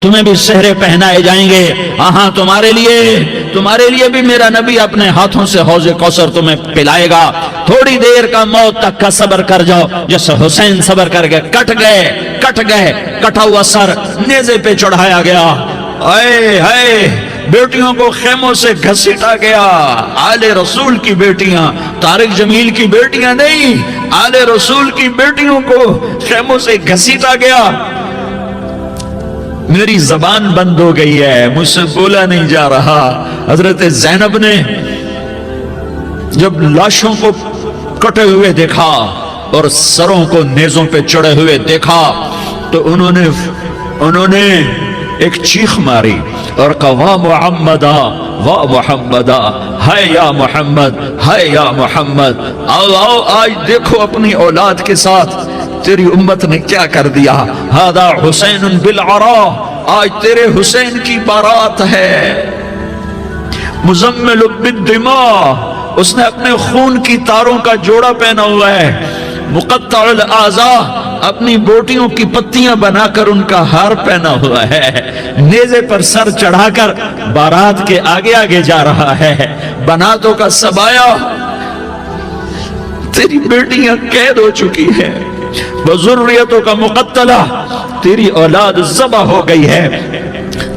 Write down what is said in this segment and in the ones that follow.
تمہیں بھی سہرے پہنائے جائیں گے. ہاں تمہارے لیے بھی میرا نبی اپنے ہاتھوں سے حوض کوثر تمہیں پلائے گا. تھوڑی دیر کا موت تک کا صبر کر جاؤ, جیسے حسین صبر کر گئے. کٹ گئے کٹا ہوا سر نیزے پہ چڑھایا گیا. اے بیٹیوں کو خیموں سے گھسیٹا گیا. آل رسول کی بیٹیاں, طارق جمیل کی بیٹیاں نہیں, آل رسول کی بیٹیوں کو خیموں سے گھسیٹا گیا. میری زبان بند ہو گئی ہے, مجھ سے بولا نہیں جا رہا. حضرت زینب نے جب لاشوں کو کٹے ہوئے دیکھا اور سروں کو نیزوں پہ چڑھے ہوئے دیکھا تو انہوں نے ایک چیخ ماری اور کہا واہ محمدا واہ محمدا, ہے یا محمد, ہے یا محمد. آؤ آج دیکھو اپنی اولاد کے ساتھ تیری امت نے کیا کر دیا. ہذا حسین بالعراء, آج تیرے حسین کی بارات ہے. مزمل بالدماء, اس نے اپنے خون کی تاروں کا جوڑا پہنا ہوا ہے. مقطع الاعضاء, اپنی بوٹیوں کی پتیاں بنا کر ان کا ہار پہنا ہوا ہے. نیزے پر سر چڑھا کر بارات کے آگے آگے جا رہا ہے. بناتوں کا سبایا, تیری بیٹیاں قید ہو چکی ہیں. وذریتوں کا مقتلہ, تیری اولاد ذبح ہو گئی ہے.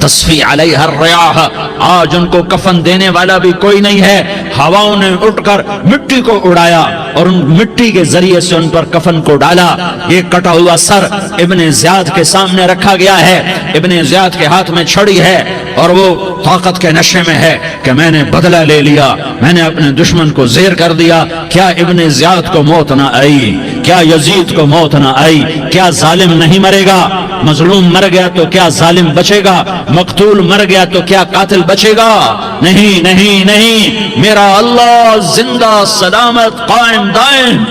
تصفی علیہ الریاح, آج ان کو کفن دینے والا بھی کوئی نہیں ہے. ہواؤں نے اٹھ کر مٹی کو اڑایا اور ان مٹی کے ذریعے سے ان پر کفن کو ڈالا. یہ کٹا ہوا سر ابن زیاد کے سامنے رکھا گیا ہے. ابن زیاد کے ہاتھ میں چھڑی ہے اور وہ طاقت کے نشے میں ہے کہ میں نے بدلہ لے لیا, میں نے اپنے دشمن کو زیر کر دیا. کیا ابن زیاد کو موت نہ آئی؟ کیا یزید کو موت نہ آئی؟ کیا ظالم نہیں مرے گا؟ مظلوم مر گیا تو کیا ظالم بچے گا؟ مقتول مر گیا تو کیا قاتل بچے گا؟ نہیں نہیں نہیں, میرا اللہ زندہ سلامت قائم دائم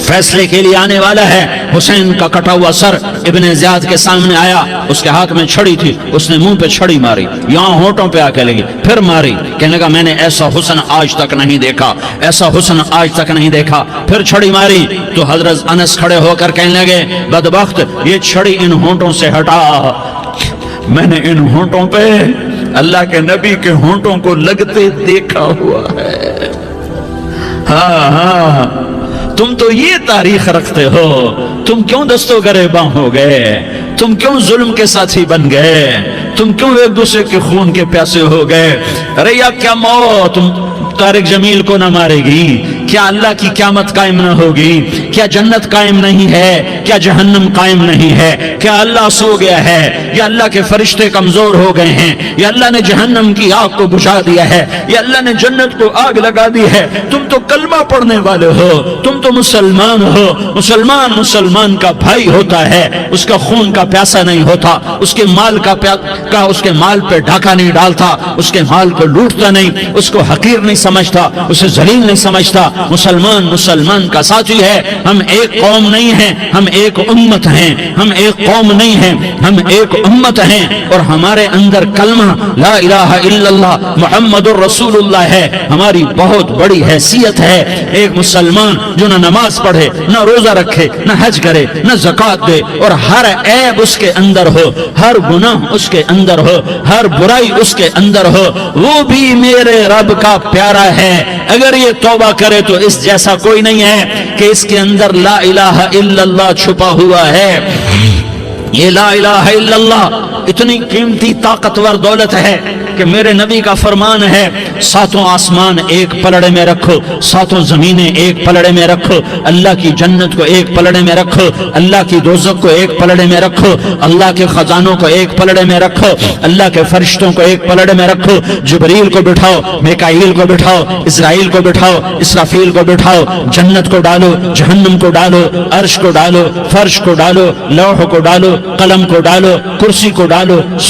فیصلے کے لیے آنے والا ہے. حسین کا کٹا ہوا سر ابن زیاد کے سامنے آیا, اس کے ہاتھ میں چھڑی تھی. اس نے منہ پہ چھڑی ماری, یہاں ہونٹوں پہ آ کے لگی, پھر ماری. کہنے لگا میں نے ایسا حسن آج تک نہیں دیکھا, ایسا حسن آج تک نہیں دیکھا. پھر چھڑی ماری تو حضرت انس کھڑے ہو کر کہنے لگے بدبخت, یہ چھڑی ان ہونٹوں سے ہٹا. میں نے ان ہونٹوں پہ اللہ کے نبی کے ہونٹوں کو لگتے دیکھا ہوا ہے. ہاں تم تو یہ تاریخ رکھتے ہو, تم کیوں دستوں گریباں ہو گئے؟ تم کیوں ظلم کے ساتھی بن گئے؟ تم کیوں ایک دوسرے کے خون کے پیاسے ہو گئے؟ ارے یا کیا موت طارق جمیل کو نہ مارے گی؟ کیا اللہ کی قیامت قائم نہ ہوگی؟ کیا جنت قائم نہیں ہے؟ کیا جہنم قائم نہیں ہے؟ کیا اللہ سو گیا ہے؟ یا اللہ کے فرشتے کمزور ہو گئے ہیں؟ یا اللہ نے جہنم کی آگ کو بجھا دیا ہے؟ یا اللہ نے جنت کو آگ لگا دی ہے؟ تم تو کلمہ پڑھنے والے ہو, تم تو مسلمان ہو. مسلمان کا بھائی ہوتا ہے, اس کا خون کا پیاسا نہیں ہوتا, اس کے مال اس کے مال پہ ڈھاکہ نہیں ڈالتا, اس کے مال کو لوٹتا نہیں, اس کو حقیر نہیں سمجھتا, اسے ذلیل نہیں سمجھتا. مسلمان کا ساتھی ہے. ہم ایک قوم نہیں ہیں, ہم ایک امت ہیں. ہم ایک قوم نہیں ہیں, ہم ایک امت ہیں. اور ہمارے اندر کلمہ لا الہ الا اللہ محمد الرسول اللہ ہے. ہماری بہت بڑی حیثیت ہے. ایک مسلمان جو نہ نماز پڑھے, نہ روزہ رکھے, نہ حج کرے, نہ زکوٰۃ دے, اور ہر عیب اس کے اندر ہو, ہر گناہ اس کے اندر ہو, ہر برائی اس کے اندر ہو, وہ بھی میرے رب کا پیارا ہے. اگر یہ توبہ کرے تو اس جیسا کوئی نہیں ہے کہ اس کے اندر لا الہ الا اللہ چھپا ہوا ہے. یہ لا الہ الا اللہ اتنی قیمتی طاقتور دولت ہے کہ میرے نبی کا فرمان ہے, ساتوں آسمان ایک پلڑے میں رکھو, ساتوں زمینیں ایک پلڑے میں رکھو, اللہ کی جنت کو ایک پلڑے میں رکھو, اللہ کی دوزخ کو ایک پلڑے میں رکھو, اللہ کے خزانوں کو ایک پلڑے میں رکھو, اللہ کے فرشتوں کو ایک پلڑے میں رکھو. جبریل کو بٹھاؤ, میکائیل کو بٹھاؤ, اسرائیل کو بٹھاؤ, اسرافیل کو بٹھاؤ. جنت کو ڈالو, جہنم کو ڈالو, عرش کو ڈالو, فرش کو ڈالو, لوح کو ڈالو, قلم کو ڈالو, کرسی کو ڈالو,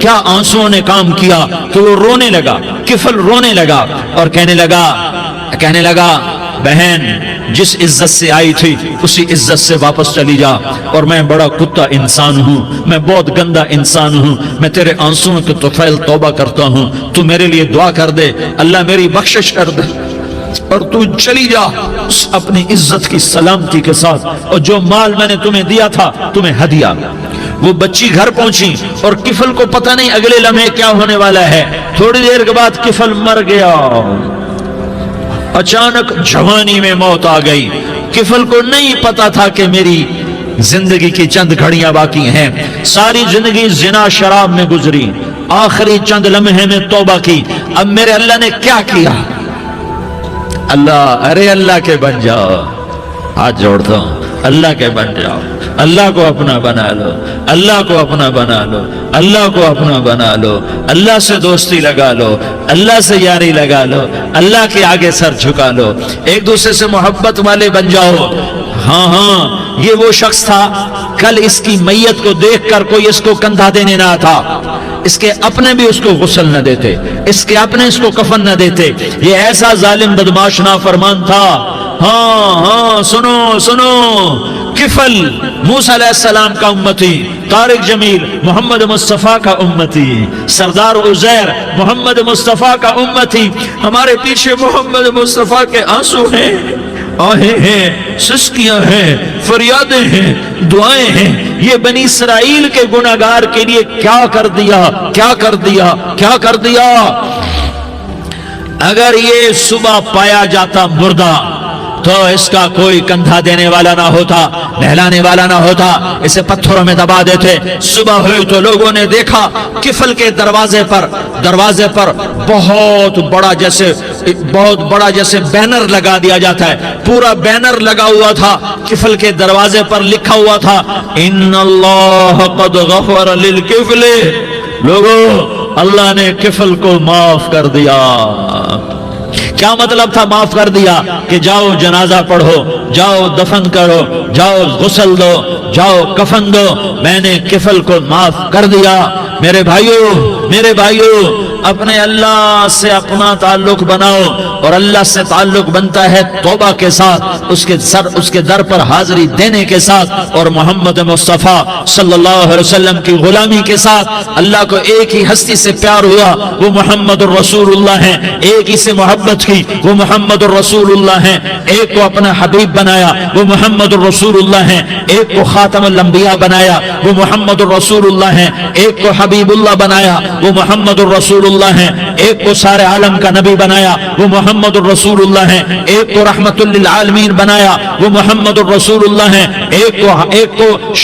کیا آنسوؤں نے کام کیا کہ وہ رونے لگا، کفل رونے لگا اور کہنے لگا بہن جس عزت سے آئی تھی اسی عزت سے واپس چلی جا، اور میں بڑا کتا انسان ہوں، میں بہت گندا انسان ہوں، میں تیرے آنسوؤں کے طفیل توبہ کرتا ہوں، تو میرے لیے دعا کر دے، اللہ میری بخشش کر دے، اور تو چلی جا اپنی عزت کی سلامتی کے ساتھ، اور جو مال میں نے تمہیں دیا تھا تمہیں ہدیہ۔ وہ بچی گھر پہنچی اور کفل کو پتہ نہیں اگلے لمحے کیا ہونے والا ہے، تھوڑی دیر کے بعد کفل مر گیا، اچانک جوانی میں موت آ گئی۔ کفل کو نہیں پتا تھا کہ میری زندگی کی چند گھڑیاں باقی ہیں، ساری زندگی زنا شراب میں گزری، آخری چند لمحے میں توبہ کی، اب میرے اللہ نے کیا کیا؟ اللہ کے بن جاؤ، ہاتھ جوڑتا ہوں، اللہ کے بن جاؤ، اللہ کو اپنا بنا لو، اللہ کو اپنا بنا لو، اللہ کو اپنا بنا لو، اللہ سے دوستی لگا لو، اللہ سے یاری لگا لو، اللہ کے آگے سر جھکا لو، ایک دوسرے سے محبت والے بن جاؤ۔ ہاں یہ وہ شخص تھا، کل اس کی میت کو دیکھ کر کوئی اس کو کندھا دینے نہ تھا، اس کے اپنے بھی اس کو غسل نہ دیتے، اس کے اپنے اس کو کفن نہ دیتے، یہ ایسا ظالم بدماش نافرمان تھا۔ ہاں سنو، کفل موسیٰ علیہ السلام کا امتی، طارق جمیل محمد مصطفیٰ کا امتی، سردار عزیر محمد مصطفیٰ کا امتی، ہمارے پیچھے محمد مصطفیٰ کے آنسو ہیں، آہیں ہیں، سسکیاں ہیں، فریادیں ہیں، دعائیں ہیں، یہ بنی اسرائیل کے گناہگار کے لیے کیا کر دیا۔ اگر یہ صبح پایا جاتا مردہ تو اس کا کوئی کندھا دینے والا نہ ہوتا، نہلانے والا نہ ہوتا، اسے پتھروں میں دبا دیتے۔ صبح ہوئی تو لوگوں نے دیکھا کفل کے دروازے پر بہت بڑا جیسے بینر لگا دیا جاتا ہے، پورا بینر لگا ہوا تھا، کفل کے دروازے پر لکھا ہوا تھا ان اللہ قد غفر للکفل، لوگوں اللہ نے کفل کو معاف کر دیا۔ کیا مطلب تھا معاف کر دیا؟ کہ جاؤ جنازہ پڑھو، جاؤ دفن کرو، جاؤ غسل دو، جاؤ کفن دو، میں نے کفل کو معاف کر دیا۔ میرے بھائیو اپنے اللہ سے اپنا تعلق بناؤ، اور اللہ سے تعلق بنتا ہے توبہ کے ساتھ، اس کے در پر حاضری دینے کے ساتھ، اور محمد مصطفیٰ صلی اللہ علیہ وسلم کی غلامی کے ساتھ۔ اللہ کو ایک ہی ہستی سے پیار ہوا، وہ محمد الرسول اللہ ہیں، ایک ہی سے محبت کی، وہ محمد الرسول اللہ ہیں، ایک کو اپنا حبیب بنایا، وہ محمد الرسول اللہ ہیں، ایک کو خاتم الانبیاء بنایا، وہ محمد الرسول اللہ ہیں، ایک کو حبیب اللہ بنایا، وہ محمد الرسول اللہ ہیں، ایک کو سارے عالم کا نبی بنایا، وہ محمد الرسول اللہ ہیں، ایک کو رحمت للعالمین بنایا، وہ محمد الرسول اللہ ہیں، ایک کو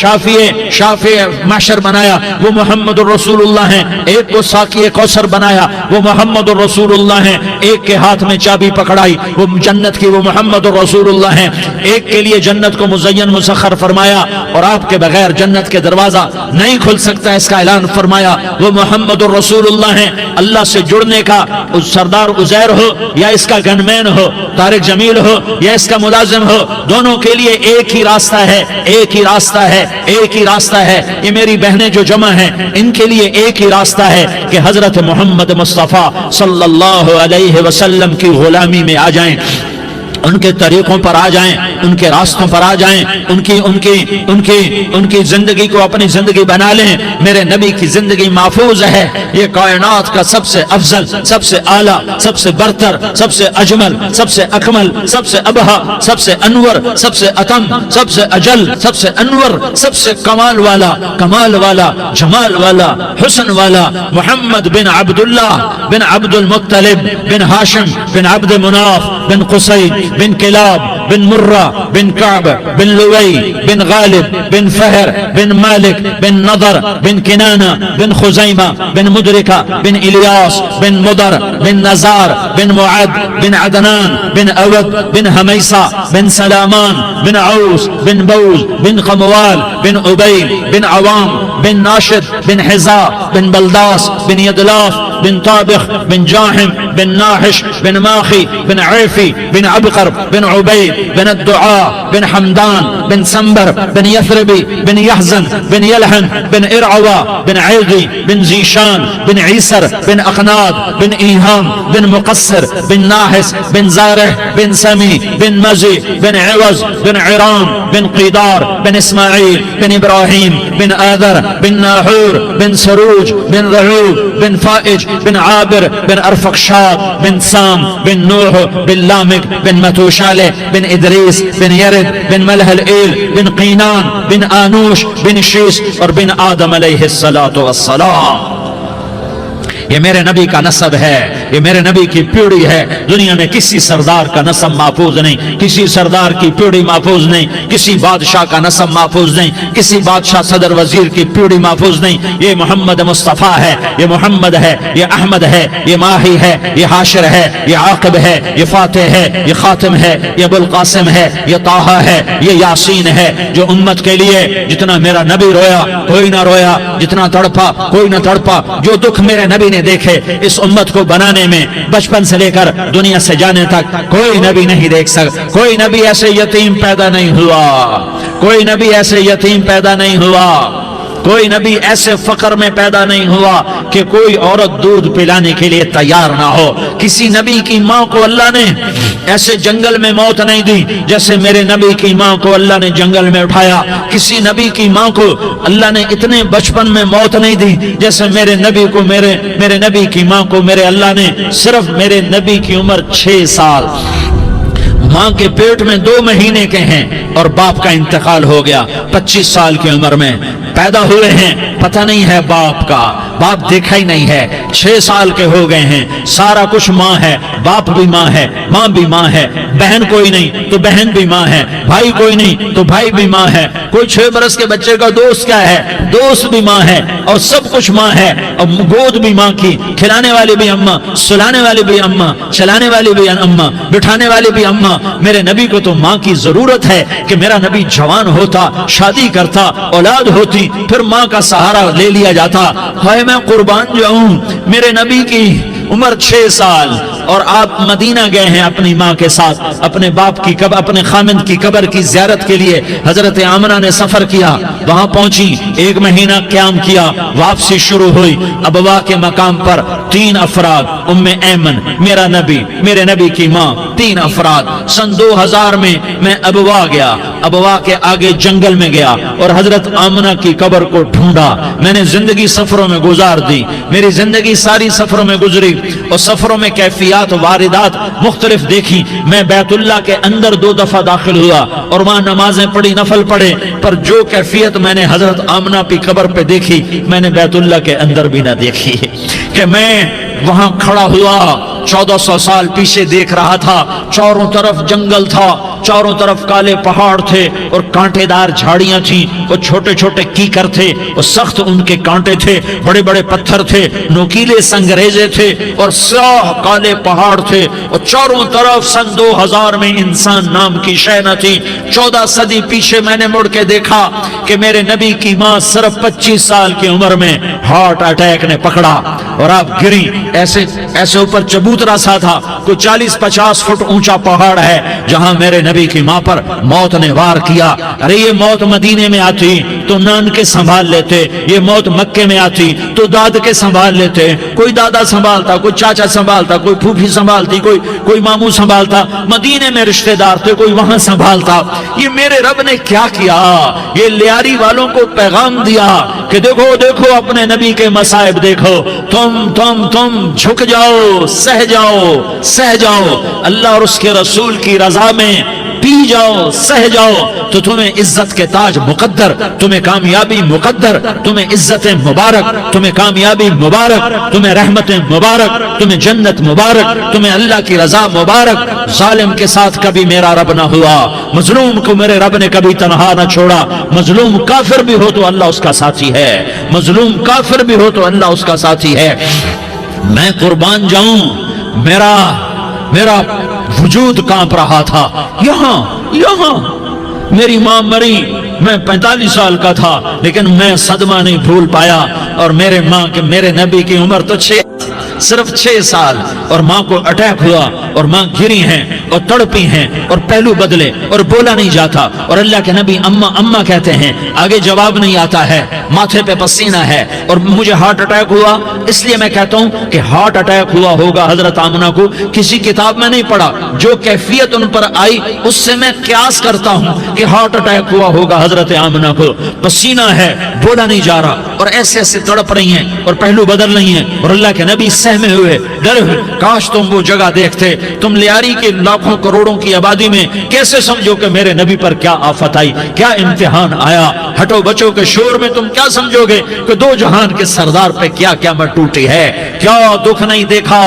شافع محشر بنایا، وہ محمد الرسول اللہ ہیں، ایک کو ساقی کوثر بنایا، وہ محمد الرسول اللہ ہیں، ایک کے ہاتھ میں چابی پکڑائی وہ جنت کی، وہ محمد الرسول اللہ ہیں، ایک کے لیے جنت کو مزین مسخر فرمایا اور آپ کے بغیر جنت کے دروازہ نہیں کھل سکتا اس کا اعلان فرمایا، وہ محمد الرسول اللہ ہیں۔ اللہ سے جڑنے کا سردار عزیر ہو یا اس کا گنمین ہو، طارق جمیل ہو یا اس کا ملازم ہو، دونوں کے لیے ایک ہی راستہ ہے۔ یہ میری بہنیں جو جمع ہیں ان کے لیے ایک ہی راستہ ہے کہ حضرت محمد مصطفیٰ صلی اللہ علیہ وسلم کی غلامی میں آ جائیں، ان کے طریقوں پر آ جائیں، ان کے راستوں پر آ جائیں، ان کی زندگی کو اپنی زندگی بنا لیں۔ میرے نبی کی زندگی محفوظ ہے، یہ کائنات کا سب سے افضل، سب سے اعلیٰ، سب سے برتر، سب سے اجمل، سب سے اکمل، سب سے ابہا، سب سے انور، سب سے اتم، سب سے اجل، سب سے انور، سب سے کمال والا، جمال والا، حسن والا، محمد بن عبداللہ بن عبد المطلب بن ہاشم بن عبد مناف بن قصی بن کلاب بن مرہ بن کعب بن لوی بن غالب بن فہر بن مالک بن نضر بن کنانہ بن خزیمہ بن مدرکہ بن الیاس بن مدر بن نزار بن معد بن عدنان بن اود بن حمیسہ بن سلامان بن عوس بن بوز بن قموال بن عبید بن عوام بن ناشد بن حزا بن بلداس بن یدلاف بن طابخ بن جاحم بن ناحش بن ماخی بن عیفی بن عبقر بن عبید بن الدعاء بن حمدان بن سنبر بن يثربي بن يحزن بن يلحن بن إرعوى بن عيغي بن زيشان بن عيسر بن أقناد بن إيهام بن مقصر بن ناحس بن زارح بن سمي بن مزي بن عوز بن عرام بن قيدار بن إسماعيل بن إبراهيم بن آذر بن ناحور بن سروج بن ذعوب بن فائج بن عابر بن أرفقشاد بن سام بن نوح بن لامك بن متوشالة بن إدريس بن يرد بن ملهلئيل بن قينان بن آنوش بن شيس اور بن آدم علیہ الصلاۃ والسلام. یہ میرے نبی کا نسب ہے، یہ میرے نبی کی پیڑھی ہے. دنیا میں کسی سردار کا نسب محفوظ نہیں، کسی سردار کی پیڑھی محفوظ نہیں، کسی بادشاہ کا نسب محفوظ نہیں، کسی بادشاہ صدر وزیر کی پیڑھی محفوظ نہیں. یہ محمد مصطفیٰ ہے، یہ محمد ہے، یہ احمد ہے، یہ ماہی ہے، یہ حاشر ہے، یہ عاقب ہے، یہ فاتح ہے، یہ خاتم ہے، یہ ابو القاسم ہے، یہ طٰہٰ ہے، یہ یاسین ہے. جو امت کے لیے جتنا میرا نبی رویا کوئی نہ رویا، جتنا تڑپا کوئی نہ تڑپا، جو دکھ میرے نبی نے دیکھے اس امت کو بنانے میں بچپن سے لے کر دنیا سے جانے تک کوئی نبی نہیں دیکھ سکتا. کوئی نبی ایسے یتیم پیدا نہیں ہوا، کوئی نبی ایسے یتیم پیدا نہیں ہوا، کوئی نبی ایسے فقر میں پیدا نہیں ہوا کہ کوئی عورت دودھ پلانے کے لیے تیار نہ ہو. کسی نبی کی ماں کو اللہ نے ایسے جنگل میں موت نہیں دی جیسے میرے نبی کی ماں کو اللہ نے جنگل میں اٹھایا. کسی نبی کی ماں کو اللہ نے اتنے بچپن میں موت نہیں دی جیسے میرے نبی کو میرے نبی کی ماں کو میرے اللہ نے صرف میرے نبی کی عمر 6 سال، ماں کے پیٹ میں 2 مہینے کے ہیں اور باپ کا انتقال ہو گیا 25 سال کی عمر میں. پیدا ہوئے ہیں پتہ نہیں ہے باپ کا، باپ دیکھا ہی نہیں ہے. 6 سال کے ہو گئے ہیں، سارا کچھ ماں ہے، باپ بھی ماں ہے، ماں بھی ماں ہے. بہن کوئی نہیں تو بہن بھی ماں ہے، بھائی کوئی نہیں تو بھائی بھی ماں ہے. کوئی 6 برس کے بچے کا دوست کیا ہے، دوست بھی ماں ہے، اور سب کچھ ماں ہے. اور گود بھی ماں کی، کھلانے والی بھی اماں، سلانے والی بھی اماں، چلانے والی بھی اماں، بٹھانے والی بھی اماں. میرے نبی کو تو ماں کی ضرورت ہے کہ میرا نبی جوان ہوتا، شادی کرتا، اولاد ہوتی، پھر ماں کا سہارا لے لیا جاتا. ہائے میں قربان جاؤں، میرے نبی کی عمر 6 سال اور آپ مدینہ گئے ہیں اپنی ماں کے ساتھ، اپنے باپ کی اپنے خامند کی قبر کی زیارت کے لیے. حضرت آمنہ نے سفر کیا، وہاں پہنچی، 1 مہینہ قیام کیا، واپسی شروع ہوئی. ابوا کے مقام پر 3 افراد، ام ایمن، میرا نبی، میرے نبی کی ماں، 3 افراد. سن 2000 میں ابوا گیا، ابوا کے آگے جنگل میں گیا اور حضرت آمنہ کی قبر کو ڈھونڈا. میں نے زندگی سفروں میں گزار دی، میری زندگی ساری سفروں میں گزری اور سفروں میں کیفیات واردات مختلف دیکھی. میں بیت اللہ کے اندر 2 دفعہ داخل ہوا اور وہاں نمازیں پڑھی، نفل پڑھے، پر جو کیفیت میں نے حضرت آمنہ کی قبر پہ دیکھی میں نے بیت اللہ کے اندر بھی نہ دیکھی. کہ میں وہاں کھڑا ہوا 1400 سال پیچھے دیکھ رہا تھا، چاروں طرف جنگل تھا، چاروں طرف کالے پہاڑ تھے اور کانٹے دار جھاڑیاں تھیں، وہ چھوٹے چھوٹے کیکر تھے، وہ سخت ان کے کانٹے تھے، بڑے بڑے پتھر تھے، نوکیلے سنگریزے تھے اور سیاہ کالے پہاڑ تھے. اور چاروں طرف سن 2000 میں انسان نام کی شے نہ تھی. 14 صدی پیچھے میں نے مڑ کے دیکھا کہ میرے نبی کی ماں صرف 25 سال کی عمر میں ہارٹ اٹیک نے پکڑا اور آپ گری. ایسے اوپر چبوترا سا تھا، کوئی 40-50 فٹ اونچا پہاڑ ہے جہاں میرے نبی کی ماں پر موت نے وار کیا. ارے یہ موت مدینے میں آتی تو نان کے سنبھال لیتے، یہ موت مکے میں آتی تو داد کے سنبھال لیتے. کوئی دادا سنبھالتا، کوئی چاچا سنبھالتا، کوئی پھوپھی سنبھالتی، کوئی ماموں سنبھالتا. مدینے میں رشتہ دار تھے، کوئی وہاں سنبھالتا. یہ میرے رب نے کیا کیا؟ یہ لیاری والوں کو پیغام دیا کہ دیکھو دیکھو اپنے نبی کے مصائب دیکھو، تم جھک جاؤ، سہ جاؤ اللہ اور اس کے رسول کی رضا میں پی جاؤ، سہ جاؤ تو تمہیں عزت کے تاج مقدر، تمہیں کامیابی مقدر، تمہیں عزت مبارک، تمہیں کامیابی مبارک، تمہیں رحمت مبارک، تمہیں جنت مبارک، تمہیں اللہ کی رضا مبارک. ظالم کے ساتھ کبھی میرا رب نہ ہوا، مظلوم کو میرے رب نے کبھی تنہا نہ چھوڑا. مظلوم کافر بھی ہو تو اللہ اس کا ساتھی ہے، مظلوم کافر بھی ہو تو اللہ اس کا ساتھی ہے. میں قربان جاؤں، میرا وجود کانپ رہا تھا. یہاں میری ماں مری، میں 45 سال کا تھا لیکن میں صدمہ نہیں بھول پایا. اور میرے نبی کی عمر تو صرف 6 سال، اور ماں کو اٹیک ہوا اور ماں گری ہیں اور تڑپی ہیں اور پہلو بدلے اور بولا نہیں جاتا، اور اللہ کے نبی اما اما کہتے ہیں، آگے جواب نہیں آتا ہے، ماتھے پہ پسینہ ہے اور مجھے ہارٹ اٹیک ہوا۔ اس لیے میں کہتا ہوں کہ ہارٹ اٹیک ہوا ہوگا حضرت آمنہ کو، کسی کتاب میں نہیں پڑھا، جو کیفیت ان پر آئی اس سے میں قیاس کرتا ہوں کہ ہارٹ اٹیک ہوا ہوگا حضرت آمنہ کو، پسینہ ہے، بولا نہیں جا رہا اور ایسے ایسے تڑپ رہی ہیں اور پہلو بدل رہی ہیں، اور اللہ کے نبی سہمے ہوئے، ڈرے ہوئے، کاش تم وہ جگہ دیکھتے، تم لیاری کے لاکھوں کروڑوں کی آبادی میں کیسے سمجھو کہ میرے نبی پر کیا آفت آئی، کیا امتحان آیا، ہٹو بچوں کے شور میں تم کیا سمجھو گے کہ دو جہان کے سردار پہ کیا قیامت ٹوٹی ہے، کیا دکھ نہیں دیکھا،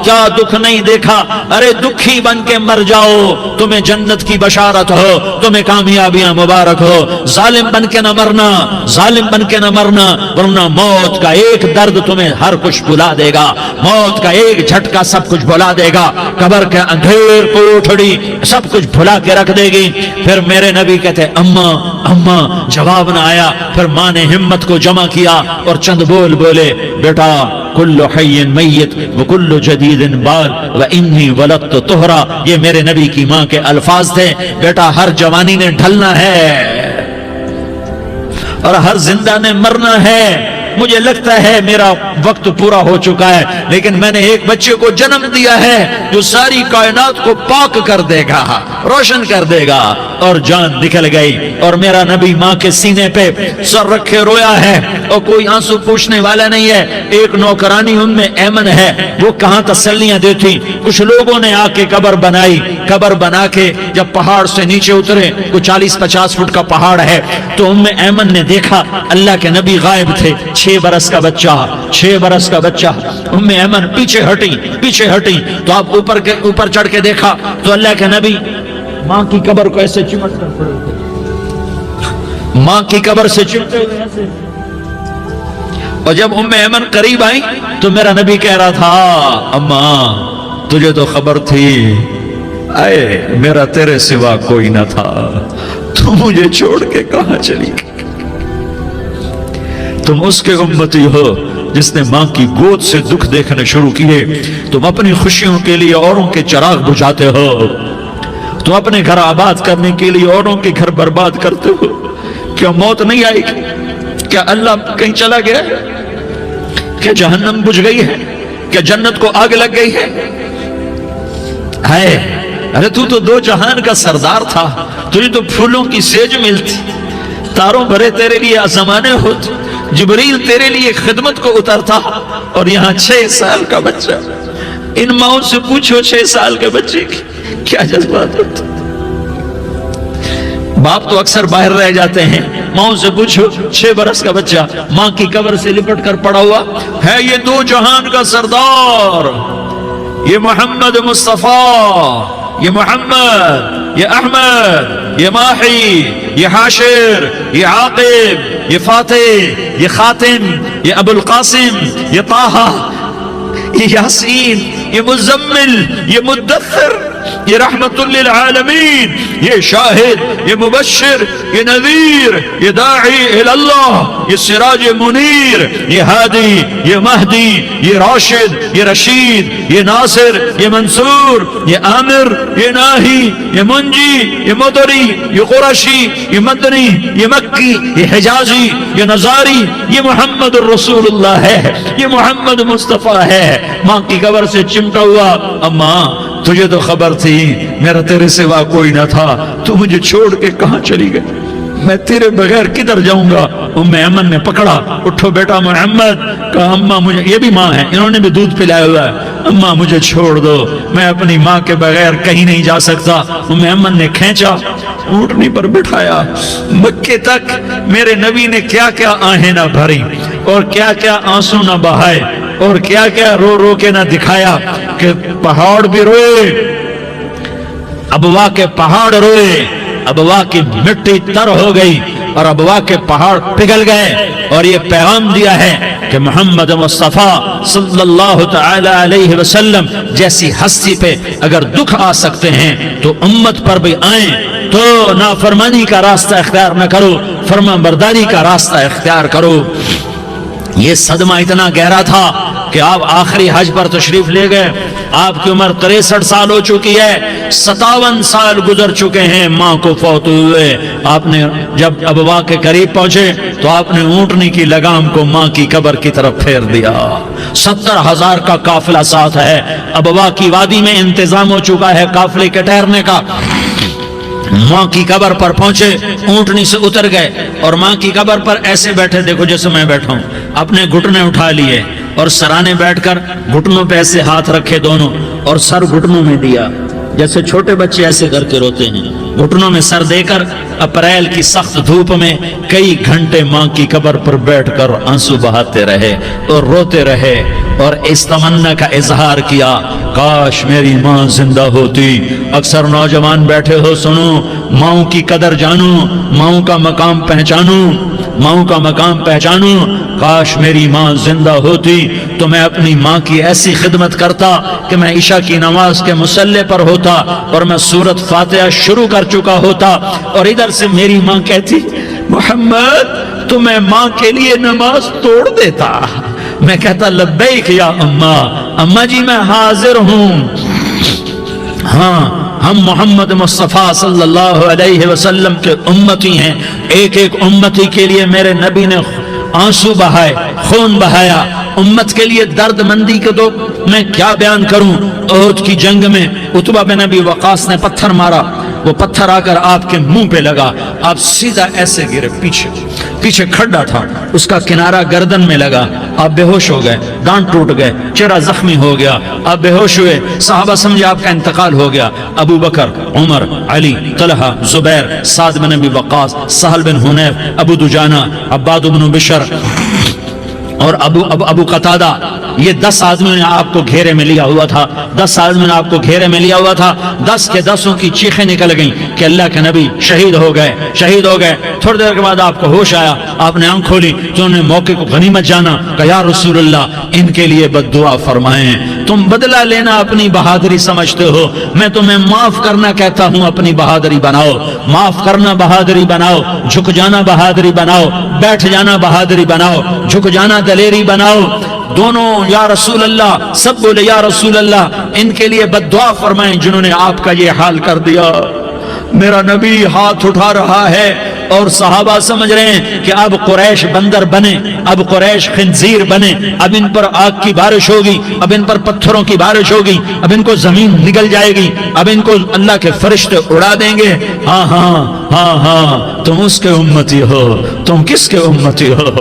کیا دکھ نہیں دیکھا، ارے دکھی بن کے مر جاؤ، تمہیں جنت کی بشارت ہو، تمہیں کامیابیاں مبارک ہو، ظالم بن کے نہ مرنا، ظالم بن کے نہ مرنا، ورنہ موت کا ایک درد تمہیں ہر کچھ بھلا دے گا، موت کا ایک جھٹکا سب کچھ بھلا دے گا، قبر کے اندھیر کوٹھڑی سب کچھ بھلا کے رکھ دے گی۔ پھر میرے نبی کہتے اما اما، جواب نہ آیا، پھر ماں نے ہمت کو جمع کیا اور چند بول بولے، بیٹا کل حی میت وکل جدید بال وانی ولدت طہرا، یہ میرے نبی کی ماں کے الفاظ تھے، بیٹا ہر جوانی نے ڈھلنا ہے اور ہر زندہ نے مرنا ہے، مجھے لگتا ہے میرا وقت پورا ہو چکا ہے، لیکن میں نے ایک بچے کو جنم دیا ہے جو ساری کائنات کو پاک کر دے گا، روشن کر دے گا، اور جان نکل گئی، اور میرا نبی ماں کے سینے پہ سر رکھے رویا ہے اور کوئی آنسو پوچھنے والا نہیں ہے۔ ایک نوکرانی ام ایمن ہے، وہ کہاں تسلیاں دیتی، کچھ لوگوں نے آ کے قبر بنائی، قبر بنا کے جب پہاڑ سے نیچے اترے، کوئی 40-50 فٹ کا پہاڑ ہے، تو ام ایمن نے دیکھا اللہ کے نبی غائب تھے، 6 برس کا بچہ، 6 برس کا بچہ، ام ایمن پیچھے ہٹی، تو آپ اوپر چڑھ کے دیکھا تو اللہ کے نبی ماں کی قبر کو ایسے چمٹ کر پڑے ہوئے، ماں کی قبر سے چمٹے ہوئے ایسے، اور جب ام ایمن قریب آئی تو میرا نبی کہہ رہا تھا، اماں تجھے تو خبر تھی، اے میرا تیرے سوا کوئی نہ تھا، تو مجھے چھوڑ کے کہاں چلی گئی؟ تم اس کے امتی ہو جس نے ماں کی گود سے دکھ دیکھنے شروع کیے، تم اپنی خوشیوں کے لیے اوروں کے چراغ بجھاتے ہو، تم اپنے گھر آباد کرنے کے لیے اوروں کے گھر برباد کرتے ہو، کیا موت نہیں آئے گی؟ کیا اللہ کہیں چلا گیا؟ کیا جہنم بجھ گئی ہے؟ کیا جنت کو آگ لگ گئی ہے؟ ارے تو 2 جہان کا سردار تھا، تجھے تو پھولوں کی سیج ملتی، تاروں بھرے تیرے لیے آسمانے ہوتے، جبریل تیرے لیے خدمت کو اترتا، اور یہاں 6 سال کا بچہ، ان ماؤں سے پوچھو 6 سال کے بچے کی کیا جذبات ہوتے، باپ تو اکثر باہر رہ جاتے ہیں، ماؤں سے پوچھو 6 برس کا بچہ ماں کی قبر سے لپٹ کر پڑا ہوا ہے، یہ 2 جہان کا سردار، یہ محمد مصطفیٰ، یہ محمد، یہ احمد، یہ ماحی، یہ حاشر، یہ عاقب، یہ فاتح، یہ خاتم، یہ ابو القاسم، یہ طٰہٰ، یہ یاسین، یہ مزمل، یہ مدثر، یہ رحمت للعالمین، یہ شاہد، یہ مبشر، یہ نذیر، یہ داعی اللہ، یہ سراج منیر، یہ ہادی، یہ مہدی، یہ راشد، یہ رشید، یہ ناصر، یہ منصور، یہ عامر، یہ ناہی، یہ منجی، یہ مدری، یہ قرشی، یہ مدنی، یہ مکی، یہ حجازی، یہ نظاری، یہ محمد الرسول اللہ ہے، یہ محمد مصطفیٰ ہے۔ ماں کی قبر سے چمٹا ہوا، اماں تجھے تو خبر تھی میرا تیرے سوا کوئی نہ تھا، تو مجھے چھوڑ کے کہاں چلی گئی، میں تیرے بغیر کدھر جاؤں گا؟ ام ایمن نے پکڑا، اٹھو بیٹا محمد، کہا اماں مجھے، یہ بھی ماں ہے، انہوں نے بھی دودھ پلایا ہوا ہے، اماں مجھے چھوڑ دو، میں اپنی ماں کے بغیر کہیں نہیں جا سکتا۔ ام ایمن نے کھینچا، اونٹنی پر بٹھایا، مکے تک میرے نبی نے کیا کیا آہیں نہ بھری اور کیا کیا آنسو نہ بہائے اور کیا کیا رو رو کے نہ دکھایا کہ پہاڑ بھی روئے، ابوا کے پہاڑ روئے، ابوا کی مٹی تر ہو گئی اور ابوا کے پہاڑ پگھل گئے، اور یہ پیغام دیا ہے کہ محمد مصطفیٰ صلی اللہ تعالی علیہ وسلم جیسی ہستی پہ اگر دکھ آ سکتے ہیں تو امت پر بھی آئیں، تو نافرمانی کا راستہ اختیار نہ کرو، فرما برداری کا راستہ اختیار کرو۔ یہ صدمہ اتنا گہرا تھا کہ آپ آخری حج پر تشریف لے گئے، آپ کی عمر 63 سال ہو چکی ہے، 57 سال گزر چکے ہیں ماں کو فوت ہوئے۔ آپ نے جب ابوا کے قریب پہنچے تو آپ نے اونٹنی کی لگام کو ماں کی قبر کی طرف پھیر دیا۔ 70,000 کا قافلہ ساتھ ہے، ابوا کی وادی میں انتظام ہو چکا ہے قافلے کے ٹھہرنے کا۔ ماں کی قبر پر پہنچے، اونٹنی سے اتر گئے اور ماں کی قبر پر ایسے بیٹھے، دیکھو جیسے میں بیٹھا ہوں، اپنے گھٹنے اٹھا لیے اور سرانے بیٹھ کر گھٹنوں پہ ایسے ہاتھ رکھے دونوں اور سر گھٹنوں میں دیا، جیسے چھوٹے بچے ایسے کر کے روتے ہیں، گھٹنوں میں سر دے کر اپریل کی سخت دھوپ میں کئی گھنٹے ماں کی قبر پر بیٹھ کر آنسو بہاتے رہے اور روتے رہے اور اس تمنا کا اظہار کیا، کاش میری ماں زندہ ہوتی۔ اکثر نوجوان بیٹھے ہو، سنو، ماؤں کی قدر جانو، ماؤں کا مقام پہچانو، ماؤں کا مقام پہچانو۔ کاش میری ماں زندہ ہوتی تو میں اپنی ماں کی ایسی خدمت کرتا کہ میں عشاء کی نماز کے مصلی پر ہوتا اور میں سورۃ فاتحہ شروع کر چکا ہوتا اور ادھر سے میری ماں کہتی، محمد تو میں ماں کے لیے نماز توڑ دیتا۔ میں کہتا، لبیک یا اماں، اماں جی میں حاضر ہوں۔ ہاں، ہم محمد مصطفیٰ صلی اللہ علیہ وسلم کے امتی ہیں، ایک ایک امتی کے لیے میرے نبی نے آنسو بہائے، خون بہایا، امت کے لیے درد مندی کے تو میں کیا بیان کروں۔ احد کی جنگ میں عتبہ بن ابی وقاص نے پتھر مارا، وہ پتھر آ کر آپ کے منہ پہ لگا، آپ سیدھا ایسے گرے، پیچھے کھڈا تھا، اس کا کنارہ گردن میں لگا، آپ بے ہوش ہو گئے، دانت ٹوٹ گئے، چہرہ زخمی ہو گیا، آپ بے ہوش ہوئے، صحابہ سمجھے آپ کا انتقال ہو گیا۔ ابو بکر، عمر، علی، طلحہ، زبیر، سعد بن ابی وقاص، سہل بن حنیف، ابو دجانہ، عباد بن بشر اور ابو قتادہ، یہ 10 آدمیوں نے آپ کو گھیرے میں لیا ہوا تھا، 10 آدمیوں نے آپ کو گھیرے میں لیا ہوا تھا، 10 کے 10 کی چیخیں نکل گئیں کہ اللہ کے نبی شہید ہو گئے، شہید ہو گئے۔ تھوڑی دیر کے بعد آپ کو ہوش آیا، آپ نے آنکھ کھولی تو انہوں نے موقع کو غنیمت جانا کہ یا رسول اللہ ان کے لیے بد دعا فرمائیں، تم بدلہ لینا اپنی بہادری سمجھتے ہو، میں تمہیں معاف کرنا کہتا ہوں، اپنی بہادری بناؤ، معاف کرنا بہادری بناؤ، جھک جانا بہادری بناؤ، بیٹھ جانا بہادری بناؤ، جھک جانا دلیری بناؤ۔ دونوں یا رسول اللہ، سب بولے یا رسول اللہ، ان کے لیے بد دعا فرمائیں جنہوں نے آپ کا یہ حال کر دیا۔ میرا نبی ہاتھ اٹھا رہا ہے اور صحابہ سمجھ رہے ہیں کہ اب قریش بندر بنے، اب قریش خنزیر بنے، اب ان پر آگ کی بارش ہوگی، اب ان پر پتھروں کی بارش ہوگی، اب ان کو زمین نگل جائے گی، اب ان کو اللہ کے فرشتے اڑا دیں گے۔ ہاں ہاں ہاں ہاں، تم اس کے امتی ہو۔ تم کس کے امتی ہو؟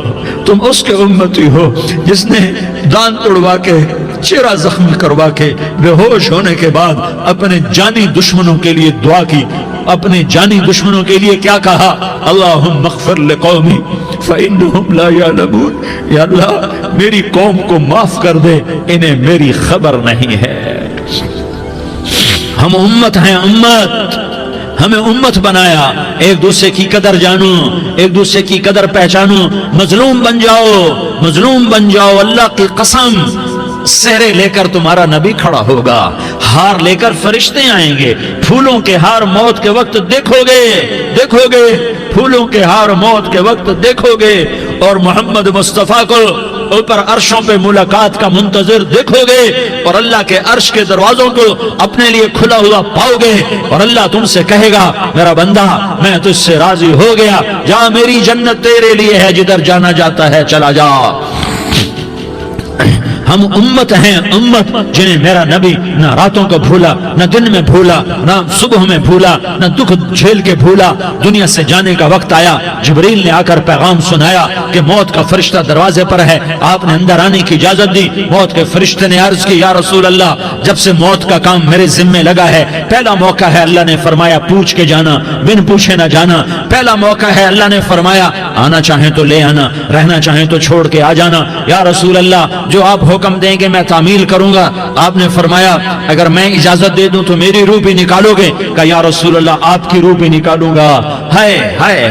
تم اس کے امتی ہو جس نے دانت اڑوا کے، چہرہ زخمی کروا کے، بے ہوش ہونے کے بعد اپنے جانی دشمنوں کے لیے دعا کی، اپنے جانی دشمنوں کے لیے کیا کہا؟ اللہم اغفر لقومی فإنہم لا یعلمون، یا اللہ میری قوم کو معاف کر دے، انہیں میری خبر نہیں ہے۔ ہم امت ہیں، امت، ہمیں امت بنایا، ایک دوسرے کی قدر جانو، ایک دوسرے کی قدر پہچانو، مظلوم بن جاؤ، مظلوم بن جاؤ، اللہ کی قسم سہرے لے کر تمہارا نبی کھڑا ہوگا، ہار لے کر فرشتے آئیں گے، پھولوں کے ہار موت کے وقت دیکھو گے، دیکھو گے، پھولوں کے ہار موت کے وقت دیکھو گے، اور محمد مصطفیٰ کو اوپر عرشوں پہ ملاقات کا منتظر دیکھو گے، اور اللہ کے عرش کے دروازوں کو اپنے لیے کھلا ہوا پاؤ گے، اور اللہ تم سے کہے گا میرا بندہ میں تجھ سے راضی ہو گیا، جا میری جنت تیرے لیے ہے، جدھر جانا جاتا ہے چلا جا۔ ہم امت ہیں، امت جنہیں میرا نبی نہ راتوں کو بھولا، نہ دن میں بھولا، نہ صبح میں بھولا، نہ دکھ جھیل کے بھولا۔ دنیا سے جانے کا وقت آیا، جبریل نے آ کر پیغام سنایا کہ موت کا فرشتہ دروازے پر ہے، آپ نے اندر آنے کی اجازت دی۔ موت کے فرشتے نے عرض کی، یا رسول اللہ جب سے موت کا کام میرے ذمے لگا ہے، پہلا موقع ہے، اللہ نے فرمایا پوچھ کے جانا، بن پوچھے نہ جانا، پہلا موقع ہے، اللہ نے فرمایا آنا چاہیں تو لے آنا، رہنا چاہیں تو چھوڑ کے آ جانا۔ یا رسول اللہ جو آپ حکم دیں گے میں تعمیل کروں گا۔ آپ نے فرمایا اگر میں اجازت دے دوں تو میری روح بھی نکالو گے؟ کہا یا رسول اللہ آپ کی روح بھی نکالوں گا۔ ہائے ہائے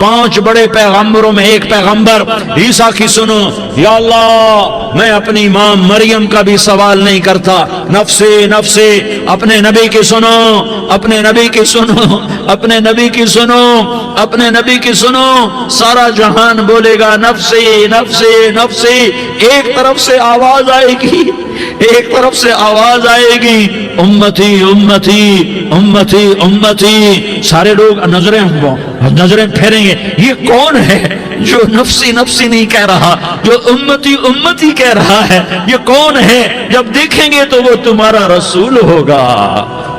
5 بڑے پیغمبروں میں ایک پیغمبر عیسیٰ کی سنو، یا اللہ میں اپنی ماں مریم کا بھی سوال نہیں کرتا، نفسی نفسی۔ اپنے نبی کی سنو، اپنے نبی کی سنو، اپنے نبی کی سنو، اپنے نبی کی سنو، سارا جہان بولے گا نفسی نفسی نفسی، ایک طرف سے آواز آئے گی، ایک طرف سے آواز آئے گی امتی امتی امتی امتی، سارے لوگ نظریں پھیریں گے، یہ کون ہے جو نفسی نفسی نہیں کہہ رہا، جو امتی امتی کہہ رہا ہے، یہ کون ہے؟ جب دیکھیں گے تو وہ تمہارا رسول ہوگا،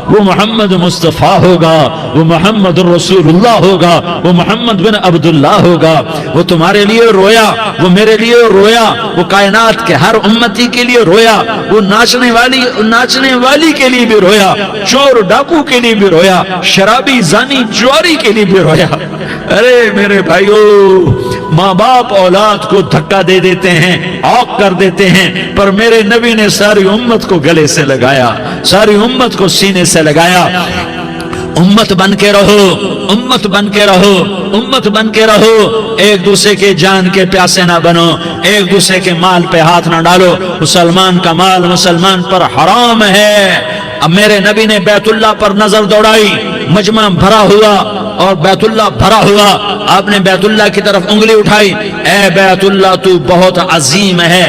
وہ محمد مصطفیٰ ہوگا، وہ محمد رسول اللہ ہوگا، وہ محمد بن عبداللہ ہوگا، وہ تمہارے لیے رویا، وہ میرے لیے رویا، وہ کائنات کے ہر امتی کے لیے رویا، وہ ناچنے والی کے لیے بھی رویا، چور ڈاکو کے لیے بھی رویا، شرابی زانی جواری کے لیے بھی رویا۔ ارے میرے بھائیو، ماں باپ اولاد کو دھکا دے دیتے ہیں، عوق کر دیتے ہیں، پر میرے نبی نے ساری امت کو گلے سے لگایا، ساری امت کو سینے سے لگایا۔ امت بن کے رہو، امت بن کے رہو، امت بن کے رہو، ایک دوسرے کے جان کے پیاسے نہ بنو، ایک دوسرے کے مال پہ ہاتھ نہ ڈالو، مسلمان کا مال مسلمان پر حرام ہے۔ اب میرے نبی نے بیت اللہ پر نظر دوڑائی، مجمع بھرا ہوا اور بیت اللہ بھرا ہوا، آپ نے بیت اللہ کی طرف انگلی اٹھائی، اے بیت اللہ تو بہت عظیم ہے،